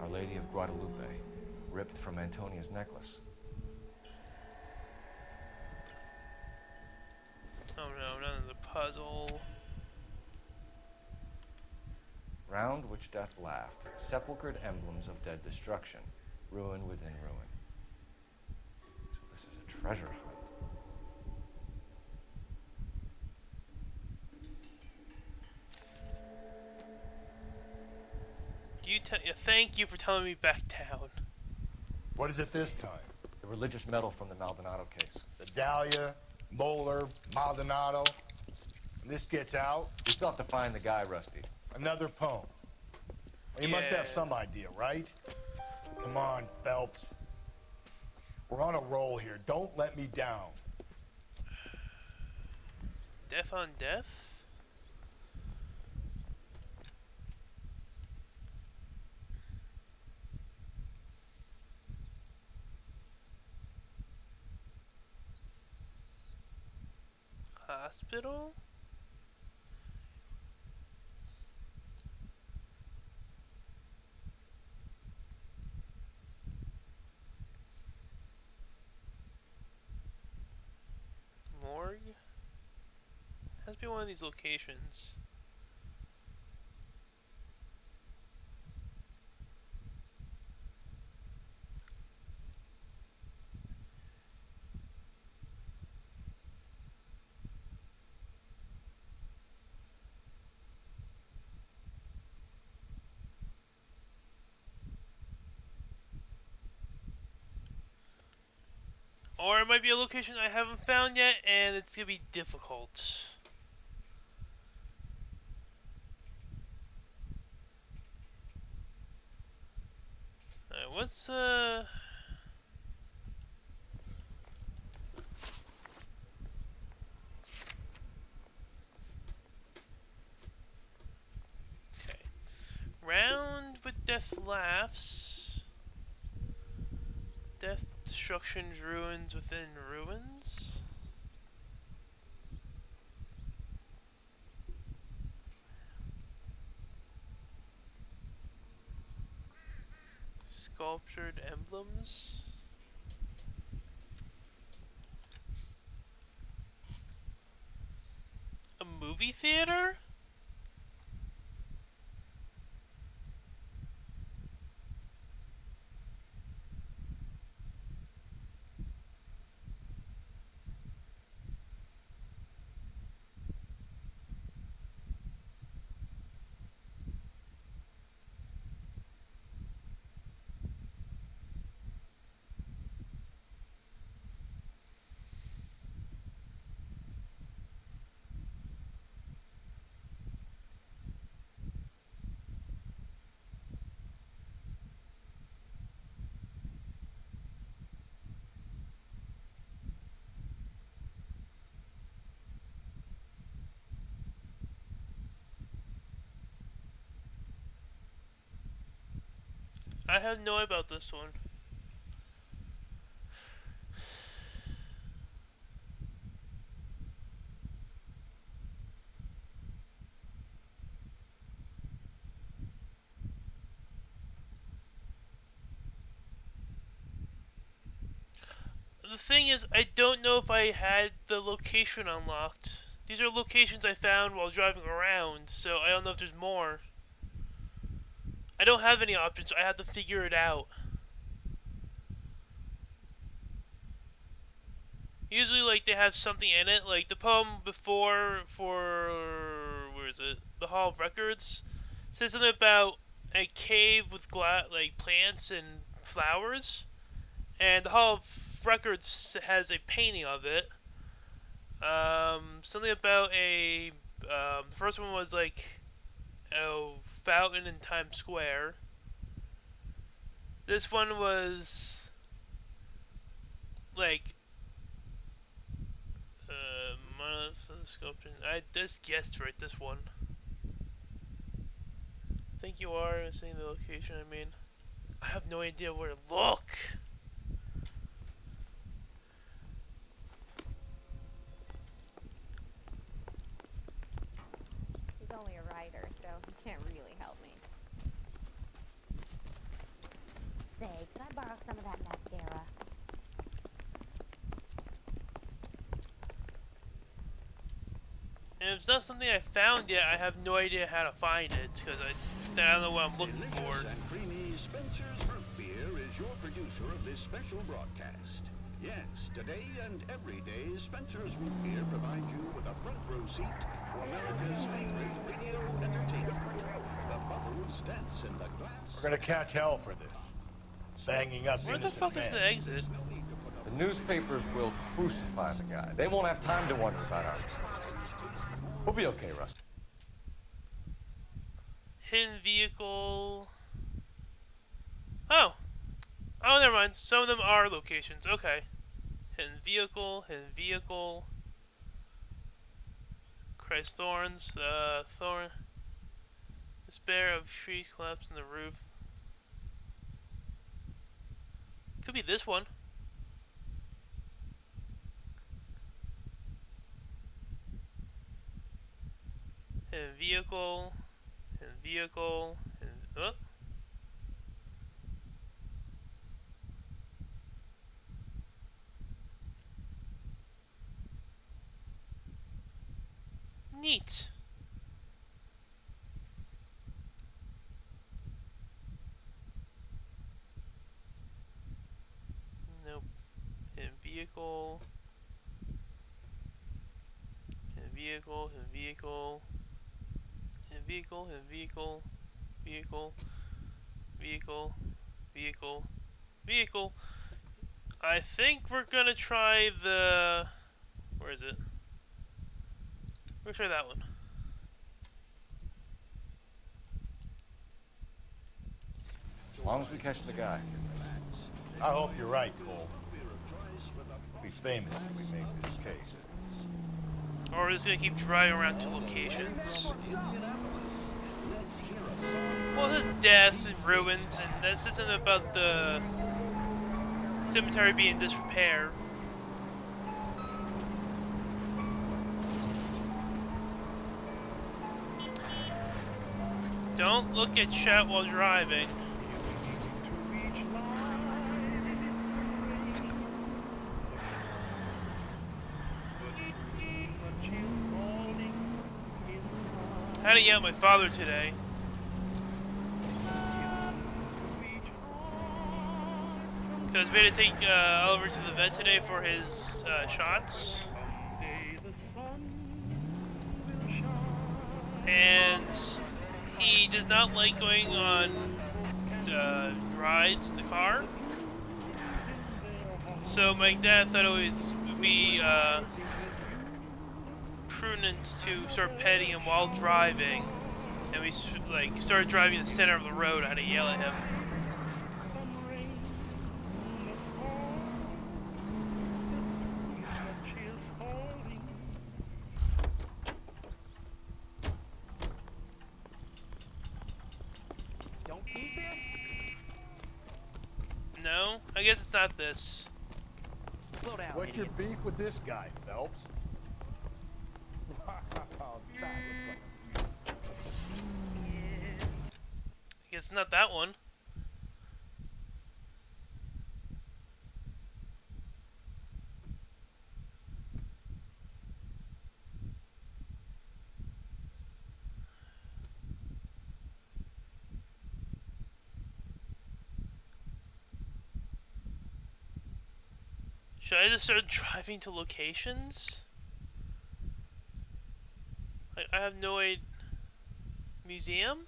Our Lady of Guadalupe, ripped from Antonia's necklace. Oh no, none of the puzzle. Round which death laughed, sepulchred emblems of dead destruction, ruin within ruin. So this is a treasure hunt. Thank you for telling me back down. What is it this time? The religious medal from the Maldonado case. The Dahlia, Molar, Maldonado. When this gets out... We still have to find the guy, Rusty. Another poem. You must have some idea, right? Come on, Phelps. We're on a roll here. Don't let me down. Death on death? Hospital? be one of these locations. Or it might be a location I haven't found yet, and it's gonna be difficult. Alright, what's okay. Round with death laughs. Death, destructions, ruins within ruins. Sculptured emblems. A movie theater? I have no idea about this one. The thing is, I don't know if I had the location unlocked. These are locations I found while driving around, so I don't know if there's more. I don't have any options, I have to figure it out. Usually, like, they have something in it, like the poem before for, where is it? The Hall of Records says something about a cave with like plants and flowers, and the Hall of Records has a painting of it. Something about the first one was like a fountain in Times Square. This one was like monolith for the sculpture. I just guessed right. This one. I think you are saying the location. I mean, I have no idea where to look. He's only a writer, so he can't really help me. Say, could I borrow some of that mascara? And if it's not something I found yet, I have no idea how to find it because I don't know what I'm looking for. Delicious and creamy Spencer's Root Beer is your producer of this special broadcast. Yes, today and every day, Spencer's Root Beer provides you with a front row seat for America's favorite radio entertainment. The bubbles dance in the glass. We're gonna catch hell for this. Banging up Where the innocent fuck men. is the exit? The newspapers will crucify the guy. They won't have time to wonder about our mistakes. We'll be okay, Russ. Hidden vehicle. Oh. Oh, never mind. Some of them are locations. Okay. Hidden vehicle. Hidden vehicle. Christ Thorns. Thorn. Despair of tree collapse in the roof. Could be this one. Hidden vehicle. Hidden vehicle. Hidden, oh. Neat. Nope. Hidden vehicle. Hidden vehicle. Hidden vehicle. Hidden vehicle. Hidden vehicle. Vehicle. Vehicle. Vehicle. Vehicle. I think we're gonna try the... Where is it? We're gonna try that one. As long as we catch the guy. I hope you're right, Cole. We'll be famous if we make this case. Or we're just gonna keep driving around to locations. Well, there's death and ruins, and this isn't about the cemetery being in disrepair. Don't look at chat while driving. I had to yell at my father today. Because we had to take Oliver to the vet today for his shots. And he does not like going on rides, the car. So my dad thought it would be prudent to start petting him while driving. And we started driving in the center of the road. I had to yell at him. Don't eat this? No, I guess it's not this. Slow down, What's your idiot. beef with this guy, Phelps? I guess not that one. Should I just start driving to locations? I have no idea. Museum?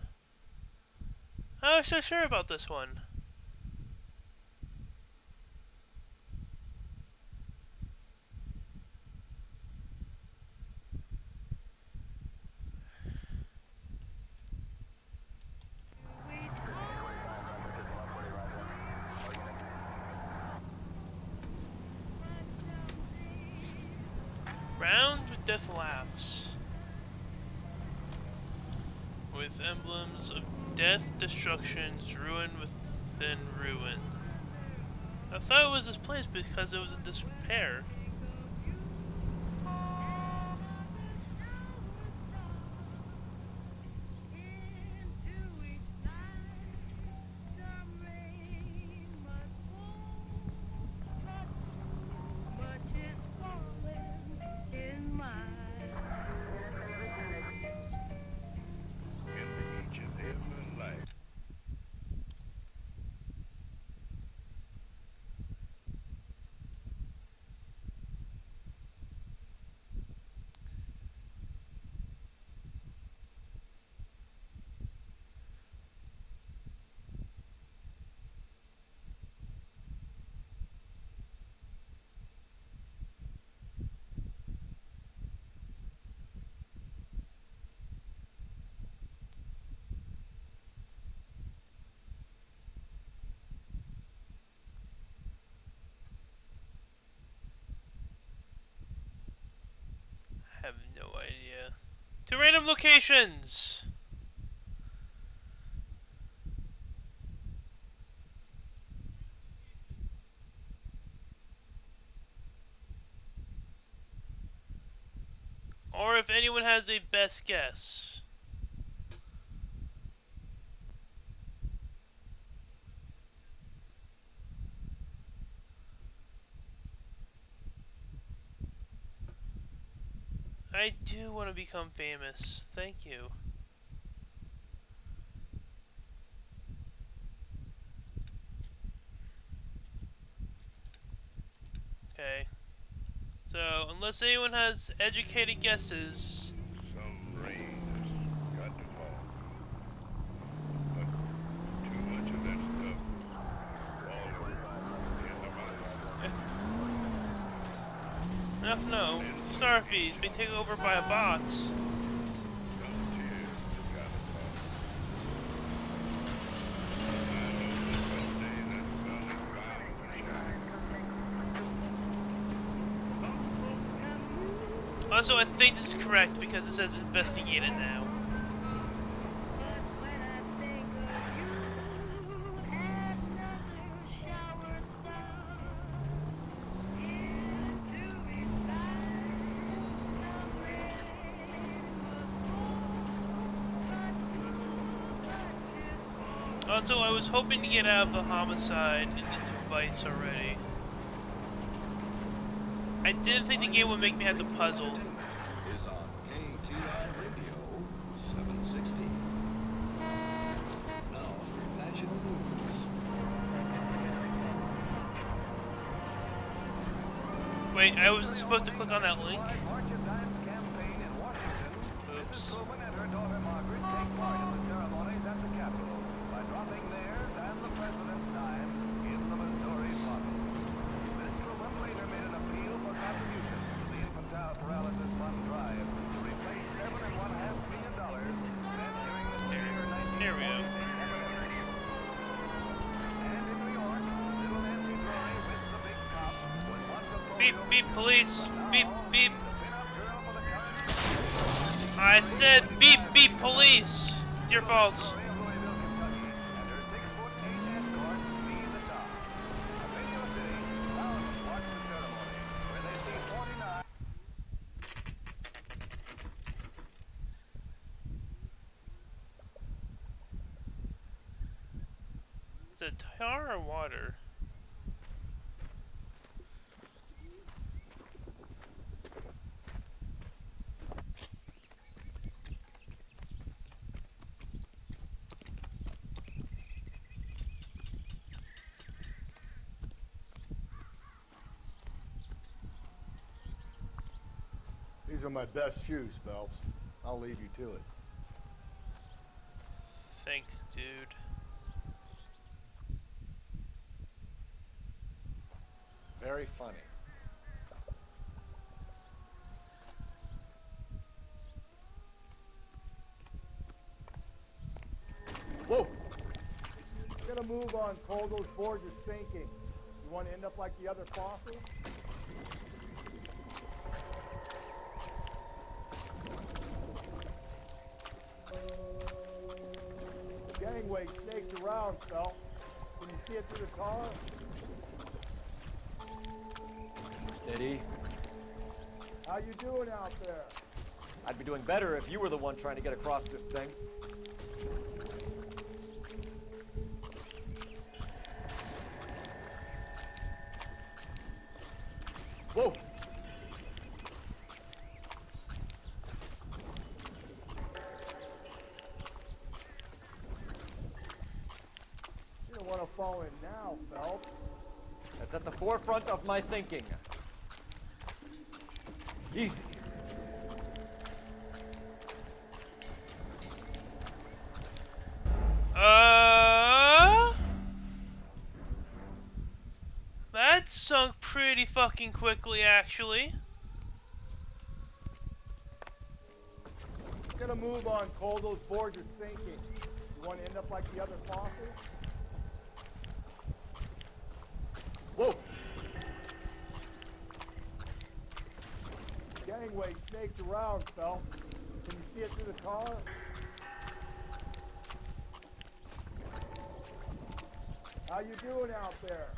I'm not so sure about this one. Round with death laughs. With emblems of death, destructions, ruin within ruin. I thought it was this place because it was in disrepair. I have no idea. To random locations! Or if anyone has a best guess. I do want to become famous. Thank you. Okay. So, unless anyone has educated guesses... Some rain has got to fall. But too much of that stuff all over in the mouth. No, Starfy's being taken over by a bot. Also, I think this is correct because it says investigate it now. Also, I was hoping to get out of the homicide and into vice already. I didn't think the game would make me have the puzzle. Is on KTI Radio 760. Now for national news. Wait, I wasn't supposed to click on that link? Mrs. Truman and her daughter Margaret take part in the ceremonies at the Capitol by dropping theirs and the President's dime in the Missouri bottle. Ms. Truman later made an appeal for contributions to the infantile paralysis fund drive to replace $7.5 million spent during the severe 1940s epidemic. And in New York, little Nancy Glory with the big cop was once a Beep, beep, police. Beep, beep. I said beep, beep, police. It's your fault. Is it tar or water? These are my best shoes, Phelps. I'll leave you to it. Thanks, dude. Very funny. Whoa! Get a move on, Cole. Those boards are sinking. You want to end up like the other fossils? Gangway staked around, Phelps. Can you see it through the car? Steady. How you doing out there? I'd be doing better if you were the one trying to get across this thing. Whoa! You don't want to fall in now, Phelps. That's at the forefront of my thinking. Easy. That sunk pretty fucking quickly, actually. Get a move on, Cole. Those boards are sinking. You want to end up like the other fossils? Whoa! Gangway snaked around, Phelps. Can you see it through the car? How you doing out there?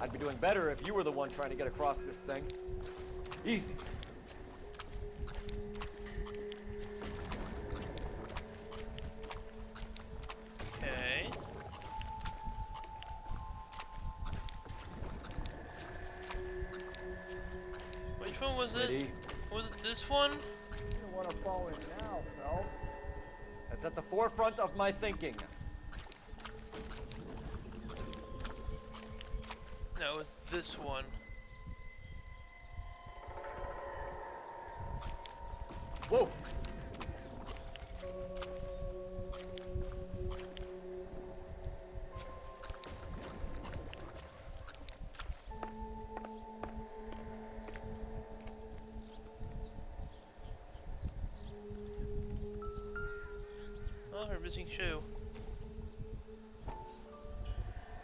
I'd be doing better if you were the one trying to get across this thing. Easy. Okay. Which one was Steady. it? Was it this one? You don't want to fall in now, Phelps. That's at the forefront of my thinking. No, it's this one. Whoa! Oh, her missing shoe.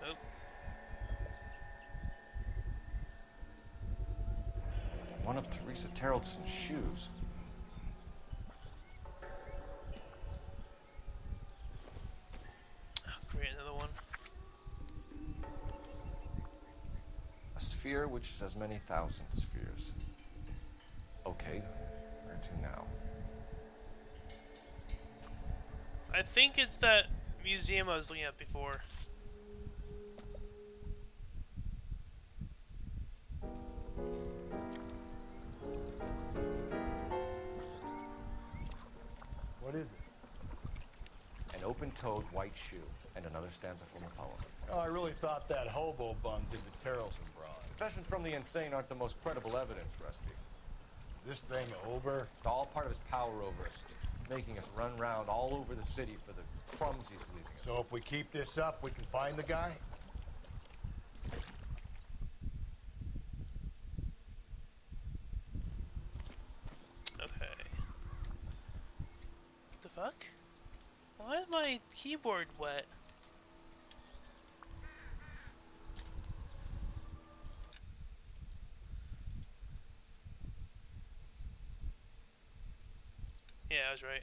Oh. One of Teresa Terreldson's shoes. Oh, great, another one. A sphere which is as many thousand spheres. Okay, where to now? I think it's that museum I was looking at before. What is it? An open-toed white shoe and another stanza from a poem. Oh, I really thought that hobo bum did the Terrelson broad. Confessions from the insane aren't the most credible evidence, Rusty. Is this thing over? It's all part of his power over us, making us run around all over the city for the crumbs he's leaving us. So if we keep this up, we can find the guy? Okay. What the fuck? Why is my keyboard wet? Yeah, I was right.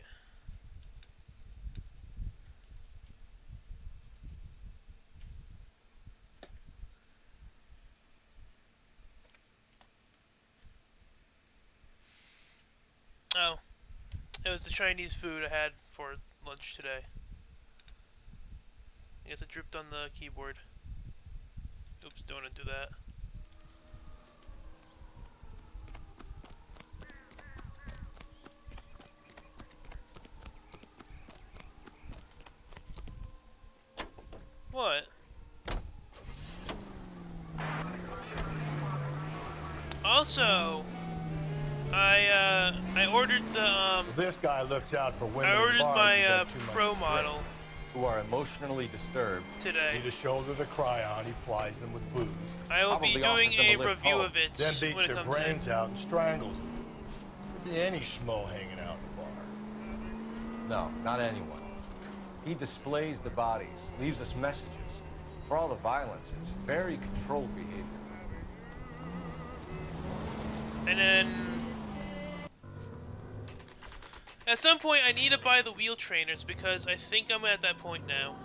Oh, it was the Chinese food I had for lunch today. I guess it dripped on the keyboard. Oops, don't want to do that. What? Also, I ordered the This guy looks out for women I ordered in bars my who got too much pro drink. model Who are emotionally disturbed. today. Need a shoulder to cry on, he plies them with booze. I will be Probably doing offers them a a lift review home. of it Then beats when it their comes brains in. out and strangles them. Could be any schmo hanging out in the bar. No, not anyone. He displays the bodies, leaves us messages. For all the violence, it's very controlled behavior. And then at some point I need to buy the wheel trainers because I think I'm at that point now.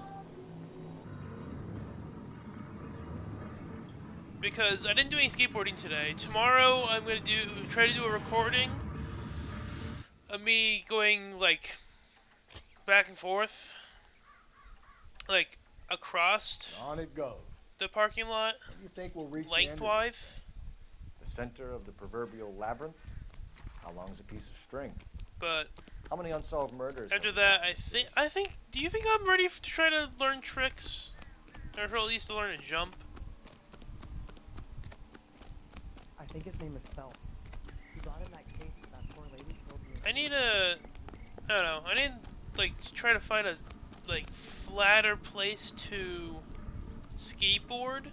Because I didn't do any skateboarding today. Tomorrow I'm gonna try to do a recording of me going like back and forth, like across On it goes. the parking lot, When do you think we'll reach the end of this? lengthwise. The center of the proverbial labyrinth? How long's a piece of string? But How many unsolved murders? after that, I think. Do you think I'm ready to try to learn tricks, or at least to learn to jump? I think his name is Phelps. He got in that case with that poor lady killed in the I need a. I don't know. I need like to try to find a like flatter place to skateboard.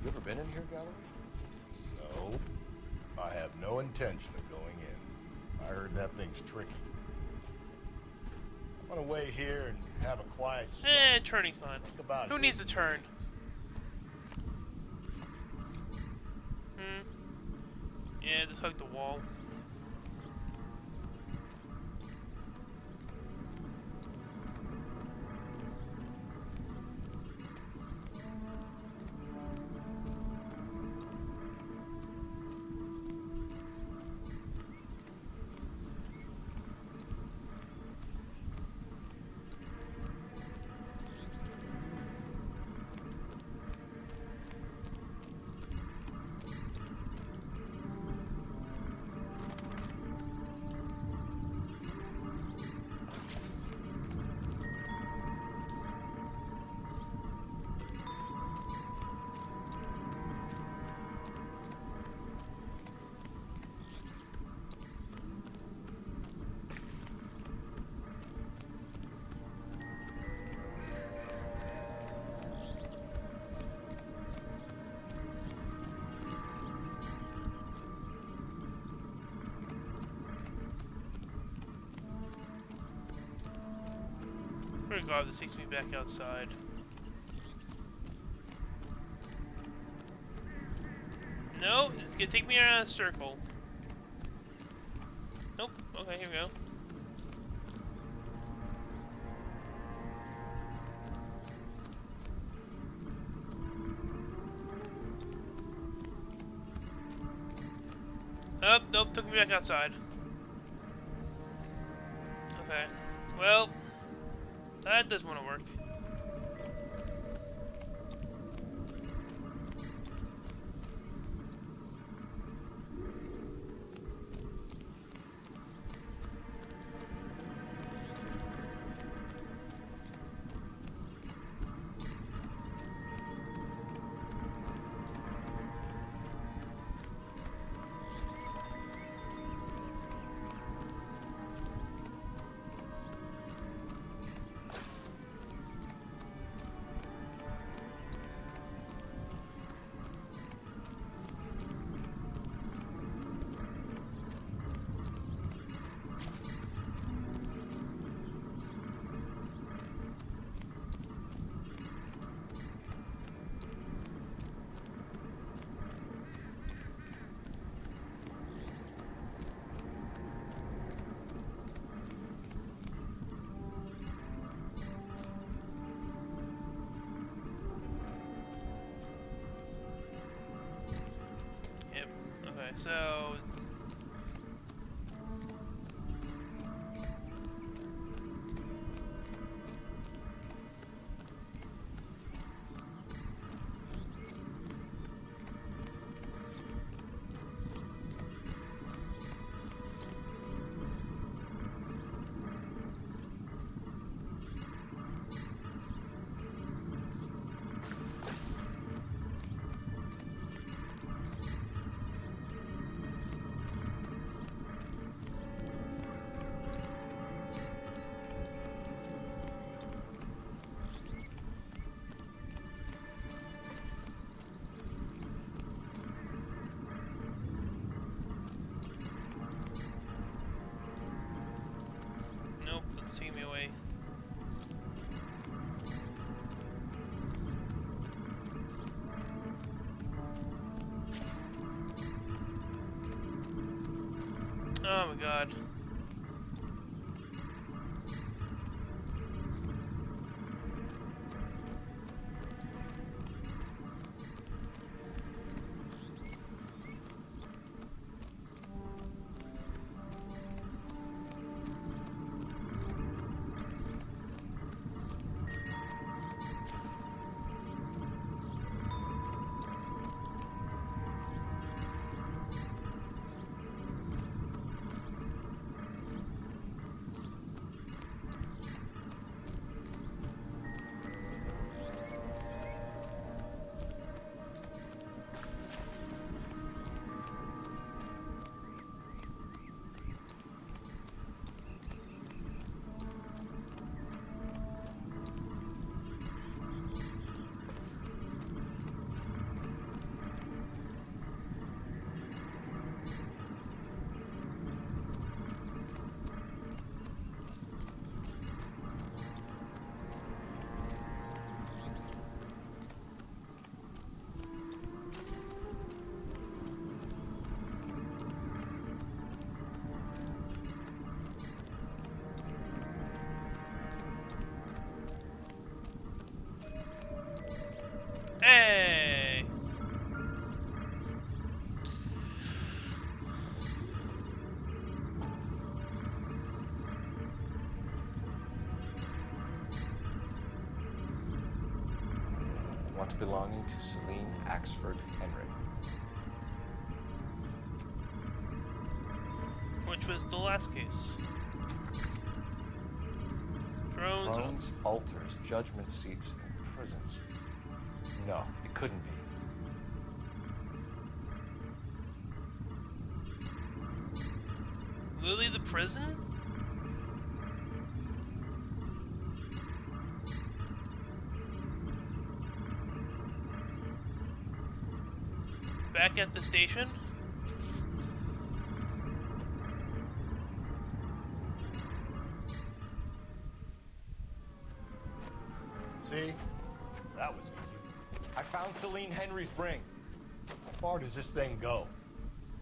You ever been in here, Gallery? No. I have no intention of going in. I heard that thing's tricky. I'm gonna wait here and have a quiet smoke. Turning's fine. Think about Who it. needs a turn? Yeah, just hug the wall. Oh god, this takes me back outside. No, it's gonna take me around a circle. Nope. Okay, here we go. Oh, nope, took me back outside. Okay. Well, that doesn't want to work. Okay, so... Nope, that's taking me away. Oh my god. Hey! Once belonging to Celine Axford Henry. Which was the last case. Drones. Thrones, altars, judgment seats, and prisons. No, it couldn't be. Lily the prison? Back at the station? See? That was easy. I found Celine Henry's ring. How far does this thing go?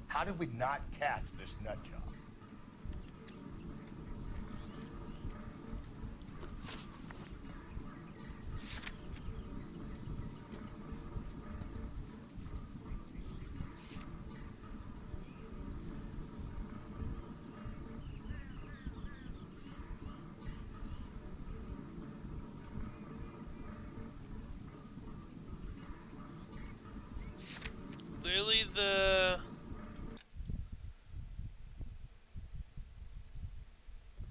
How did we not catch this nut job?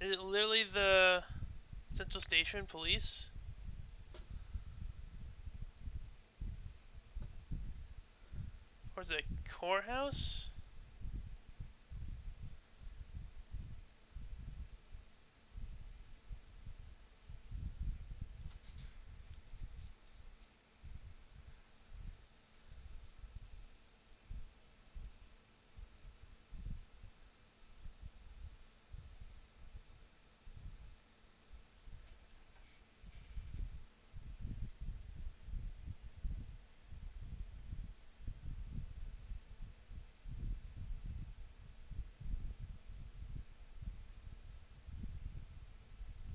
Is it literally the Central Station police? Or is it a courthouse?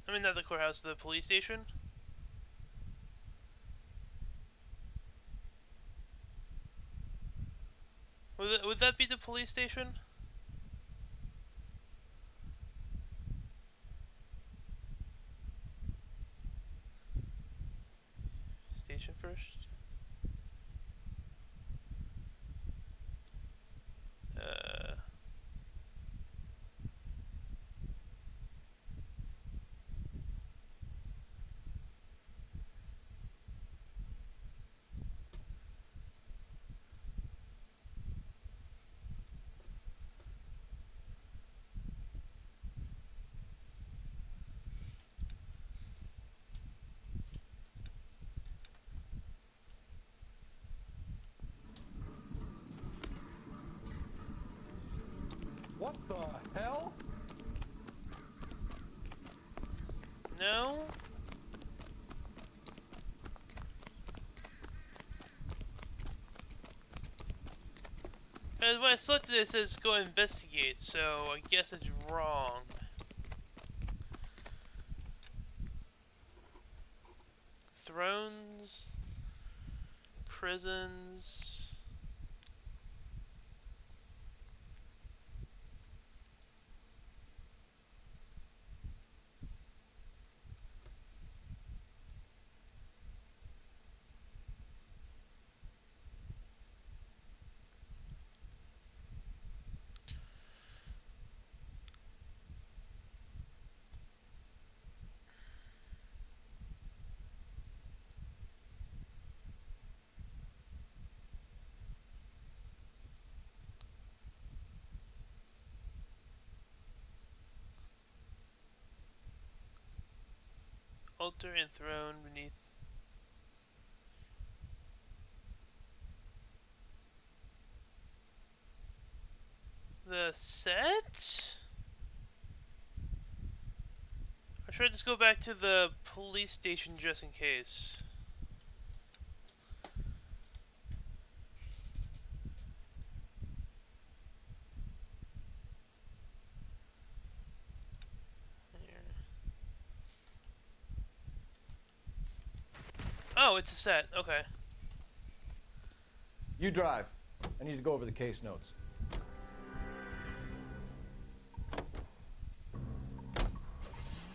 I mean, not the courthouse, the police station. Would that be the police station? Station first. What the hell? No. When I selected it, it says go investigate, so I guess it's wrong. Thrones, prisons. Altar and throne beneath. The set? Or should I just go back to the police station just in case? Oh, it's a set. Okay. You drive. I need to go over the case notes.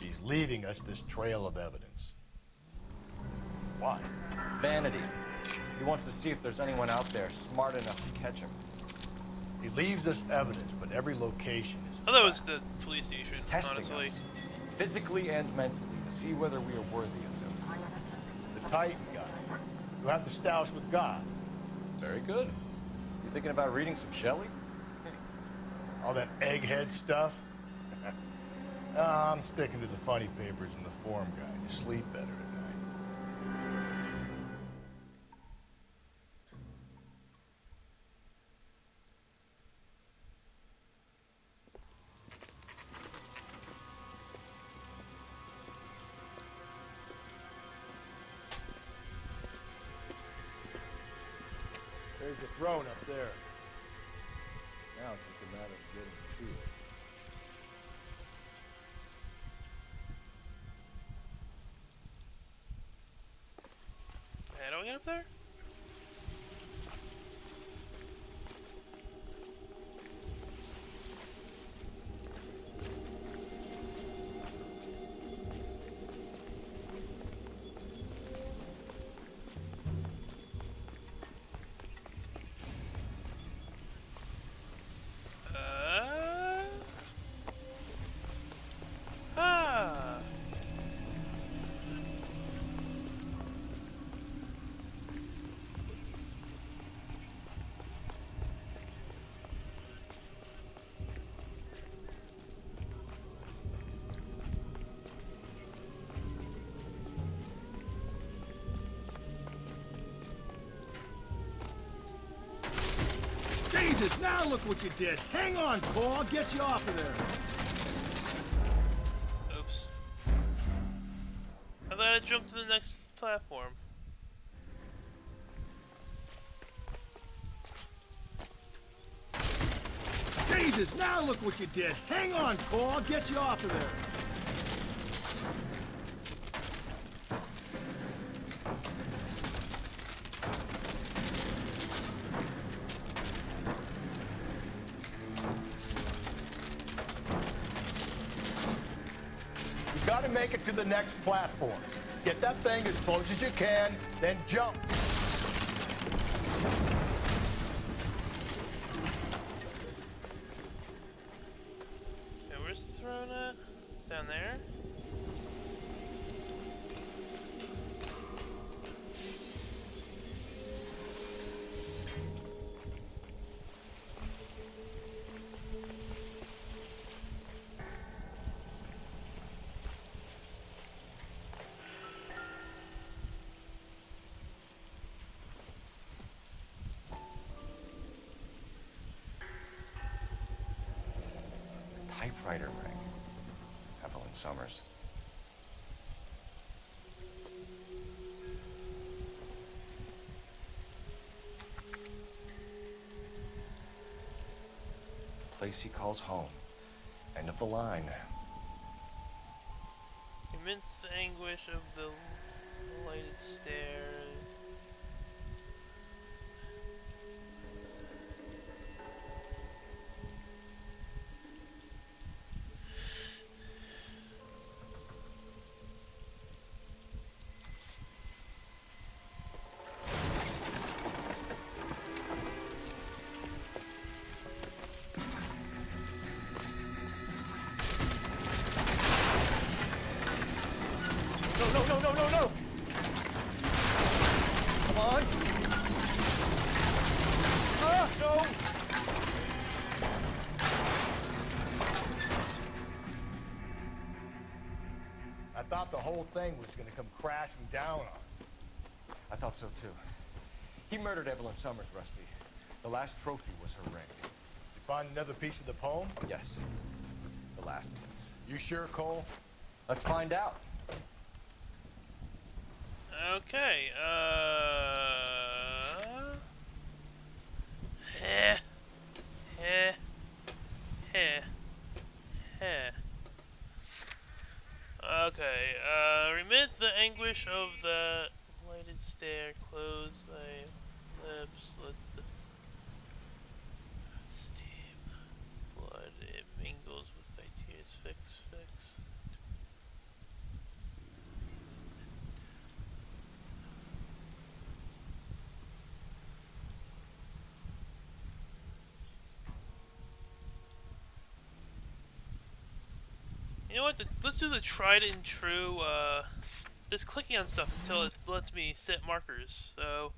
He's leaving us this trail of evidence. Why? Vanity. He wants to see if there's anyone out there smart enough to catch him. He leaves us evidence, but every location is. I thought it was the police station, He's testing honestly. us, physically and mentally, to see whether we are worthy of him. The Titan guy. You have the stoush with God. Very good. You thinking about reading some Shelley? All that egghead stuff? I'm sticking to the funny papers and the form guide. You sleep better at night. There's the throne up there. Now it's just a matter of getting to it. How do I get up there? Ah. Jesus, now look what you did. Hang on, Cole. I'll get you off of there. Oops. I thought I'd jump to the next platform. Jesus, now look what you did. Hang on, Cole. I'll get you off of there. You gotta make it to the next platform. Get that thing as close as you can, then jump. Okay, where's the throne at? Down there? Typewriter ring. Evelyn Summers. Place he calls home. End of the line. Immense anguish of the lighted stairs. No! Come on! Ah, no! I thought the whole thing was gonna come crashing down on him. I thought so too. He murdered Evelyn Summers, Rusty. The last trophy was her ring. You find another piece of the poem? Yes. The last piece. You sure, Cole? Let's find out. Okay, heh, heh, heh, heh. Okay, remit the anguish of the lighted stair, close thy lips, let the steam, blood, it mingles with thy tears, fix. You know what? Let's do the tried and true. Just clicking on stuff until it lets me set markers. So,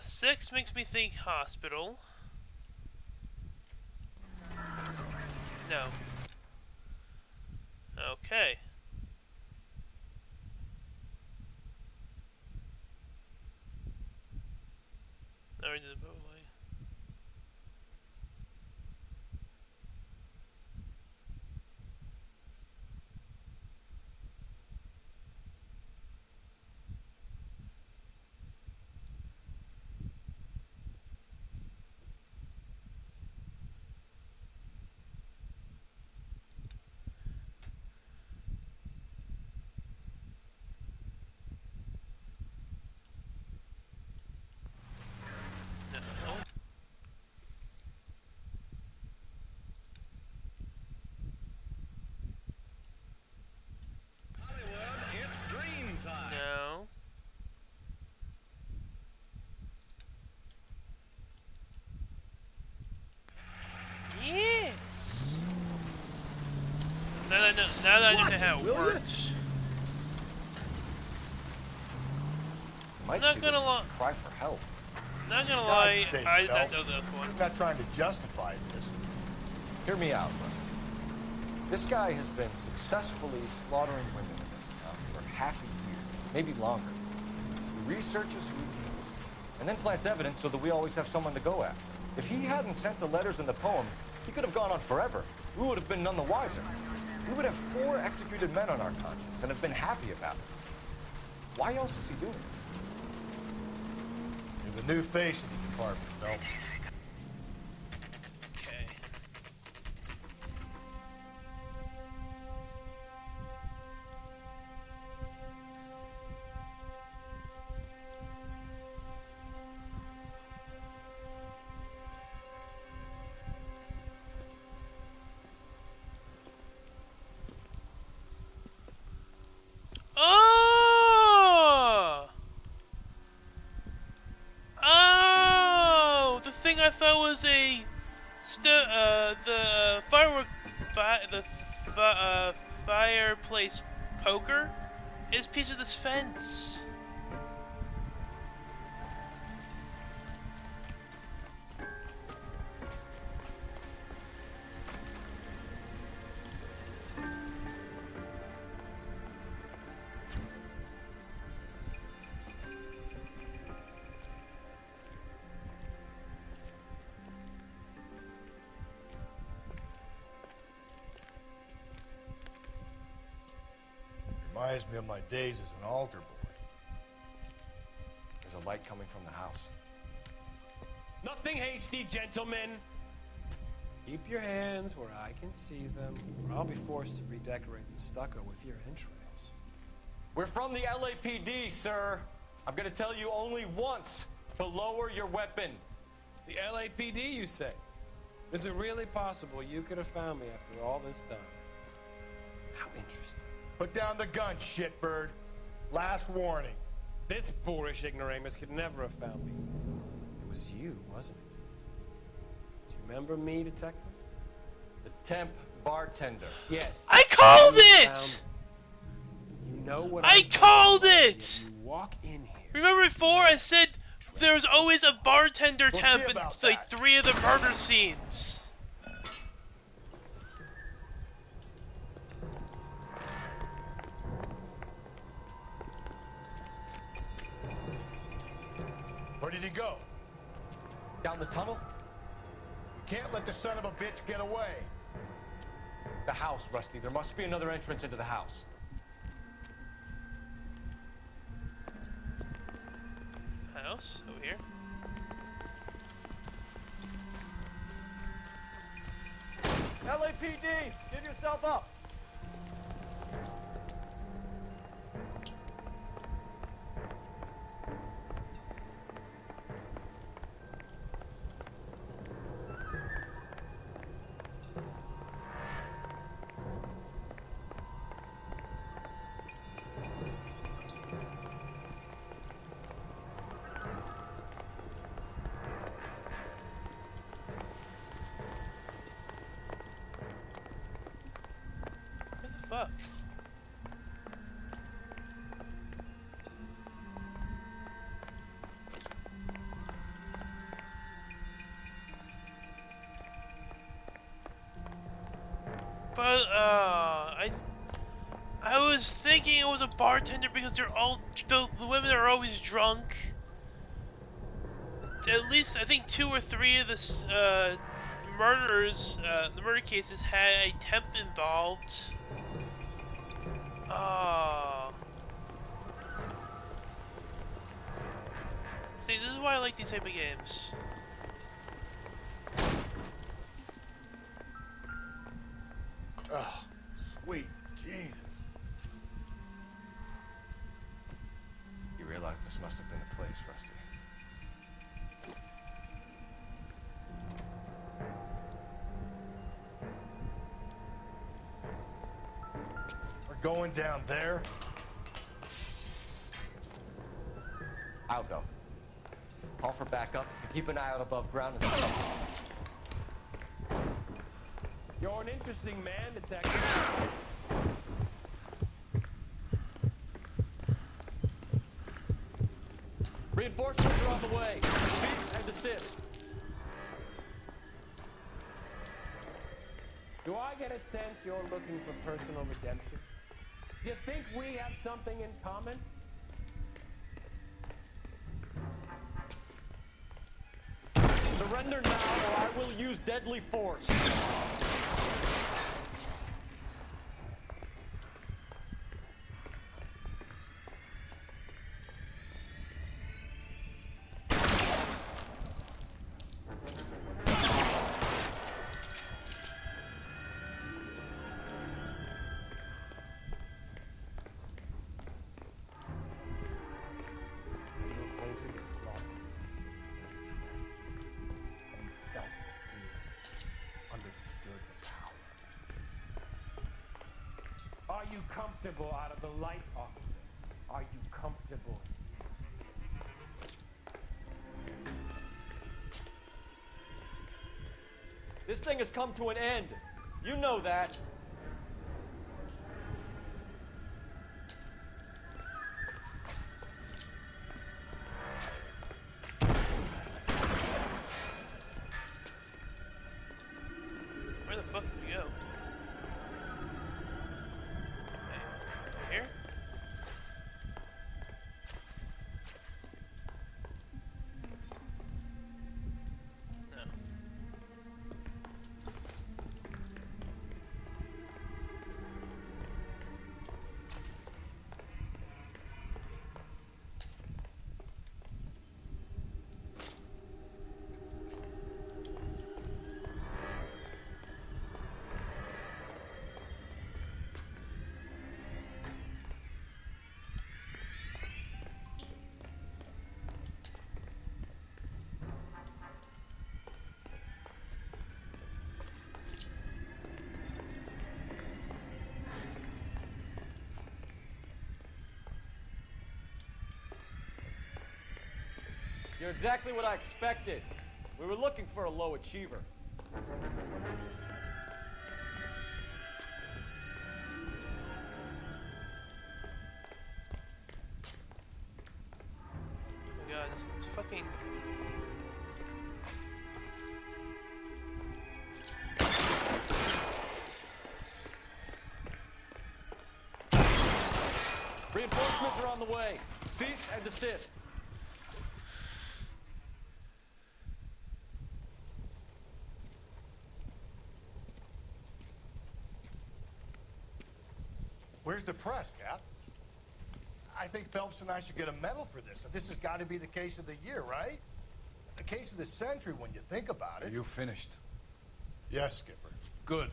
6 makes me think hospital. No. Okay. Now we just move away. Now that I understand how it works. Might Not see gonna this as lie. a cry for help. Not gonna God's lie, sake, I did not Phelps. know that one. I'm not trying to justify this. Hear me out, Rusty. This guy has been successfully slaughtering women in this town for half a year, maybe longer. He researches who he kills, and then plants evidence so that we always have someone to go after. If he hadn't sent the letters in the poem, he could have gone on forever. We would have been none the wiser. We would have 4 executed men on our conscience and have been happy about it. Why else is he doing this? You're the new face of the department, Phelps. Okay. Oh, the thing I thought was a fireplace poker is a piece of this fence. Reminds me of my days as an altar boy. There's a light coming from the house. Nothing hasty, gentlemen. Keep your hands where I can see them, or I'll be forced to redecorate the stucco with your entrails. We're from the LAPD, sir. I'm gonna tell you only once to lower your weapon. The LAPD, you say? Is it really possible you could have found me after all this time? How interesting. Put down the gun, shitbird. Last warning. This boorish ignoramus could never have found me. It was you, wasn't it? Do you remember me, detective? The temp bartender. Yes. I called You it! found- You know what I I'm called talking about, it! yet You walk in here. Remember before I said there was always a bartender We'll temp see in about like that. 3 of the murder scenes. Where did he go? Down the tunnel? You can't let the son of a bitch get away. The house, Rusty. There must be another entrance into the house. House over here. LAPD, give yourself up. Fuck. But I was thinking it was a bartender because they're all the women are always drunk. At least I think 2 or 3 of the murders, the murder cases had a temp involved. Oh. See, this is why I like these type of games. Oh, sweet Jesus. You realize this must have been the place, Rusty. We're going down there. I'll go. Call for backup and keep an eye out above ground. You're an interesting man, detective. Reinforcements are on the way. Cease and desist. Do I get a sense you're looking for personal redemption? Do you think we have something in common? Surrender now or I will use deadly force. Are you comfortable out of the light, officer? Are you comfortable? This thing has come to an end. You know that. Where the fuck did we go? Here? No. You're exactly what I expected. We were looking for a low achiever. Oh my god, this is fucking... Reinforcements are on the way. Cease and desist. Where's the press, Cap? I think Phelps and I should get a medal for this. This has got to be the case of the year, right? The case of the century when you think about it. You finished? Yes, Skipper. Good.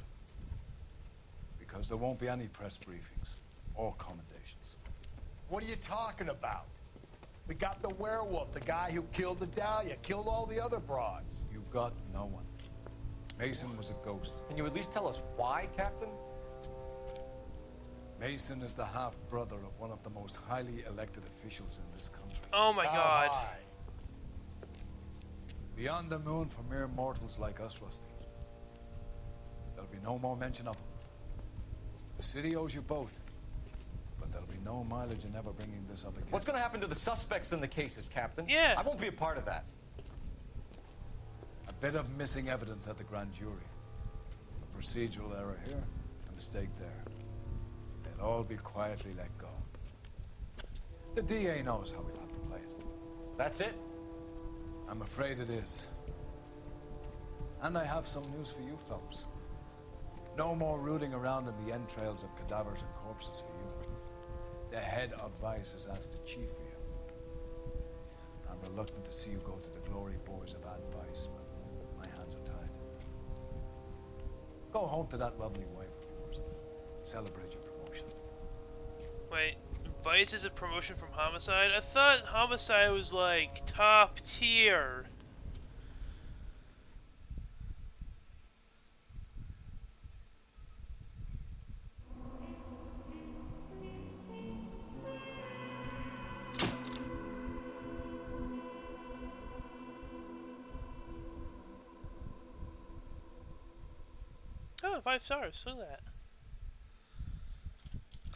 Because there won't be any press briefings or commendations. What are you talking about? We got the werewolf, the guy who killed the Dahlia, killed all the other broads. You got no one. Mason was a ghost. Can you at least tell us why, Captain? Mason is the half-brother of one of the most highly elected officials in this country. Oh my god. Beyond the moon for mere mortals like us, Rusty. There'll be no more mention of him. The city owes you both. But there'll be no mileage in ever bringing this up again. What's going to happen to the suspects in the cases, Captain? Yeah. I won't be a part of that. A bit of missing evidence at the grand jury. A procedural error here, a mistake there. They'll all be quietly let go. The DA knows how we'll have to play it. That's it? I'm afraid it is. And I have some news for you, Phelps. No more rooting around in the entrails of cadavers and corpses for you. The head of Vice has asked the chief for you. I'm reluctant to see you go to the glory boys of Ad Vice, but my hands are tied. Go home to that lovely wife of yours and celebrate your promotion. Wait, Vice is a promotion from Homicide? I thought Homicide was like top tier. Oh, 5 stars, look at that.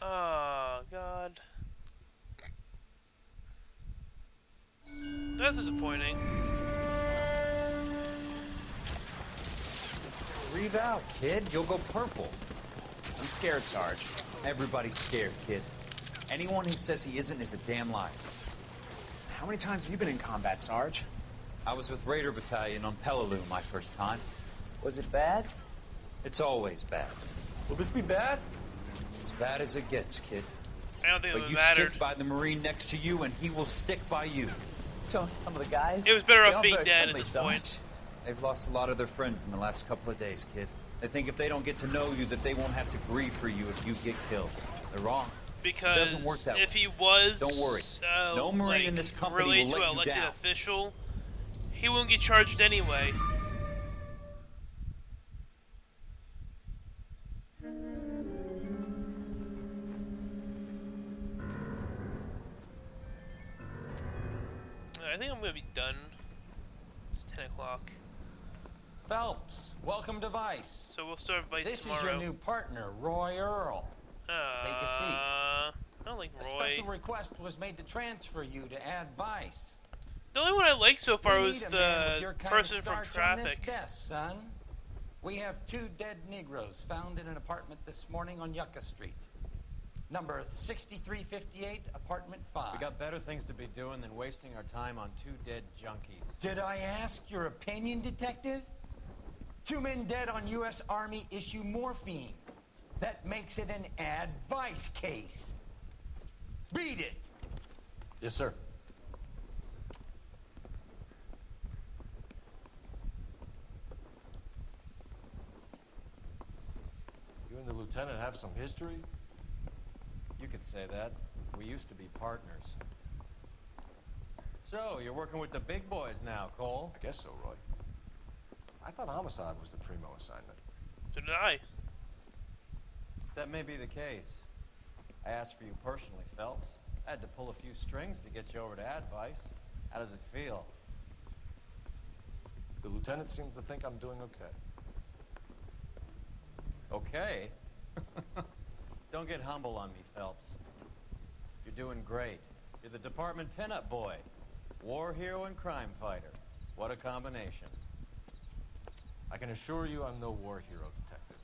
Oh, God. That's disappointing. Breathe out, kid. You'll go purple. I'm scared, Sarge. Everybody's scared, kid. Anyone who says he isn't is a damn liar. How many times have you been in combat, Sarge? I was with Raider Battalion on Peleliu my first time. Was it bad? It's always bad. Will this be bad? As bad as it gets, kid. I don't think it But you mattered. stick by the Marine next to you, and he will stick by you. So, some of the guys... It was better they off all being very dead at friendly, this Sarge. point. They've lost a lot of their friends in the last couple of days, kid. They think if they don't get to know you, that they won't have to grieve for you if you get killed. They're wrong. Because it doesn't work that if way. he was, Don't worry. No Marine like, in this company related will to let an you elected down. official, he won't get charged anyway. I think I'm gonna be done. It's 10 o'clock. Phelps, welcome to Vice. So we'll start Vice This tomorrow. is your new partner, Roy Earl. Take a seat. I don't like A Roy. special request was made to transfer you to Add Vice. The only one I like so far We was need a man with the your kind of person from starch on this Traffic. desk, son. We have 2 dead Negroes found in an apartment this morning on Yucca Street. Number 6358, apartment 5. We got better things to be doing than wasting our time on 2 dead junkies. Did I ask your opinion, detective? 2 men dead on U.S. Army issue morphine. That makes it an advice case. Beat it! Yes, sir. You and the lieutenant have some history? You could say that. We used to be partners. So, you're working with the big boys now, Cole? I guess so, Roy. I thought homicide was the primo assignment. So did I. That may be the case. I asked for you personally, Phelps. I had to pull a few strings to get you over to Advice. How does it feel? The lieutenant seems to think I'm doing okay. Okay? Don't get humble on me, Phelps. You're doing great. You're the department pinup boy. War hero and crime fighter. What a combination. I can assure you I'm no war hero, detective.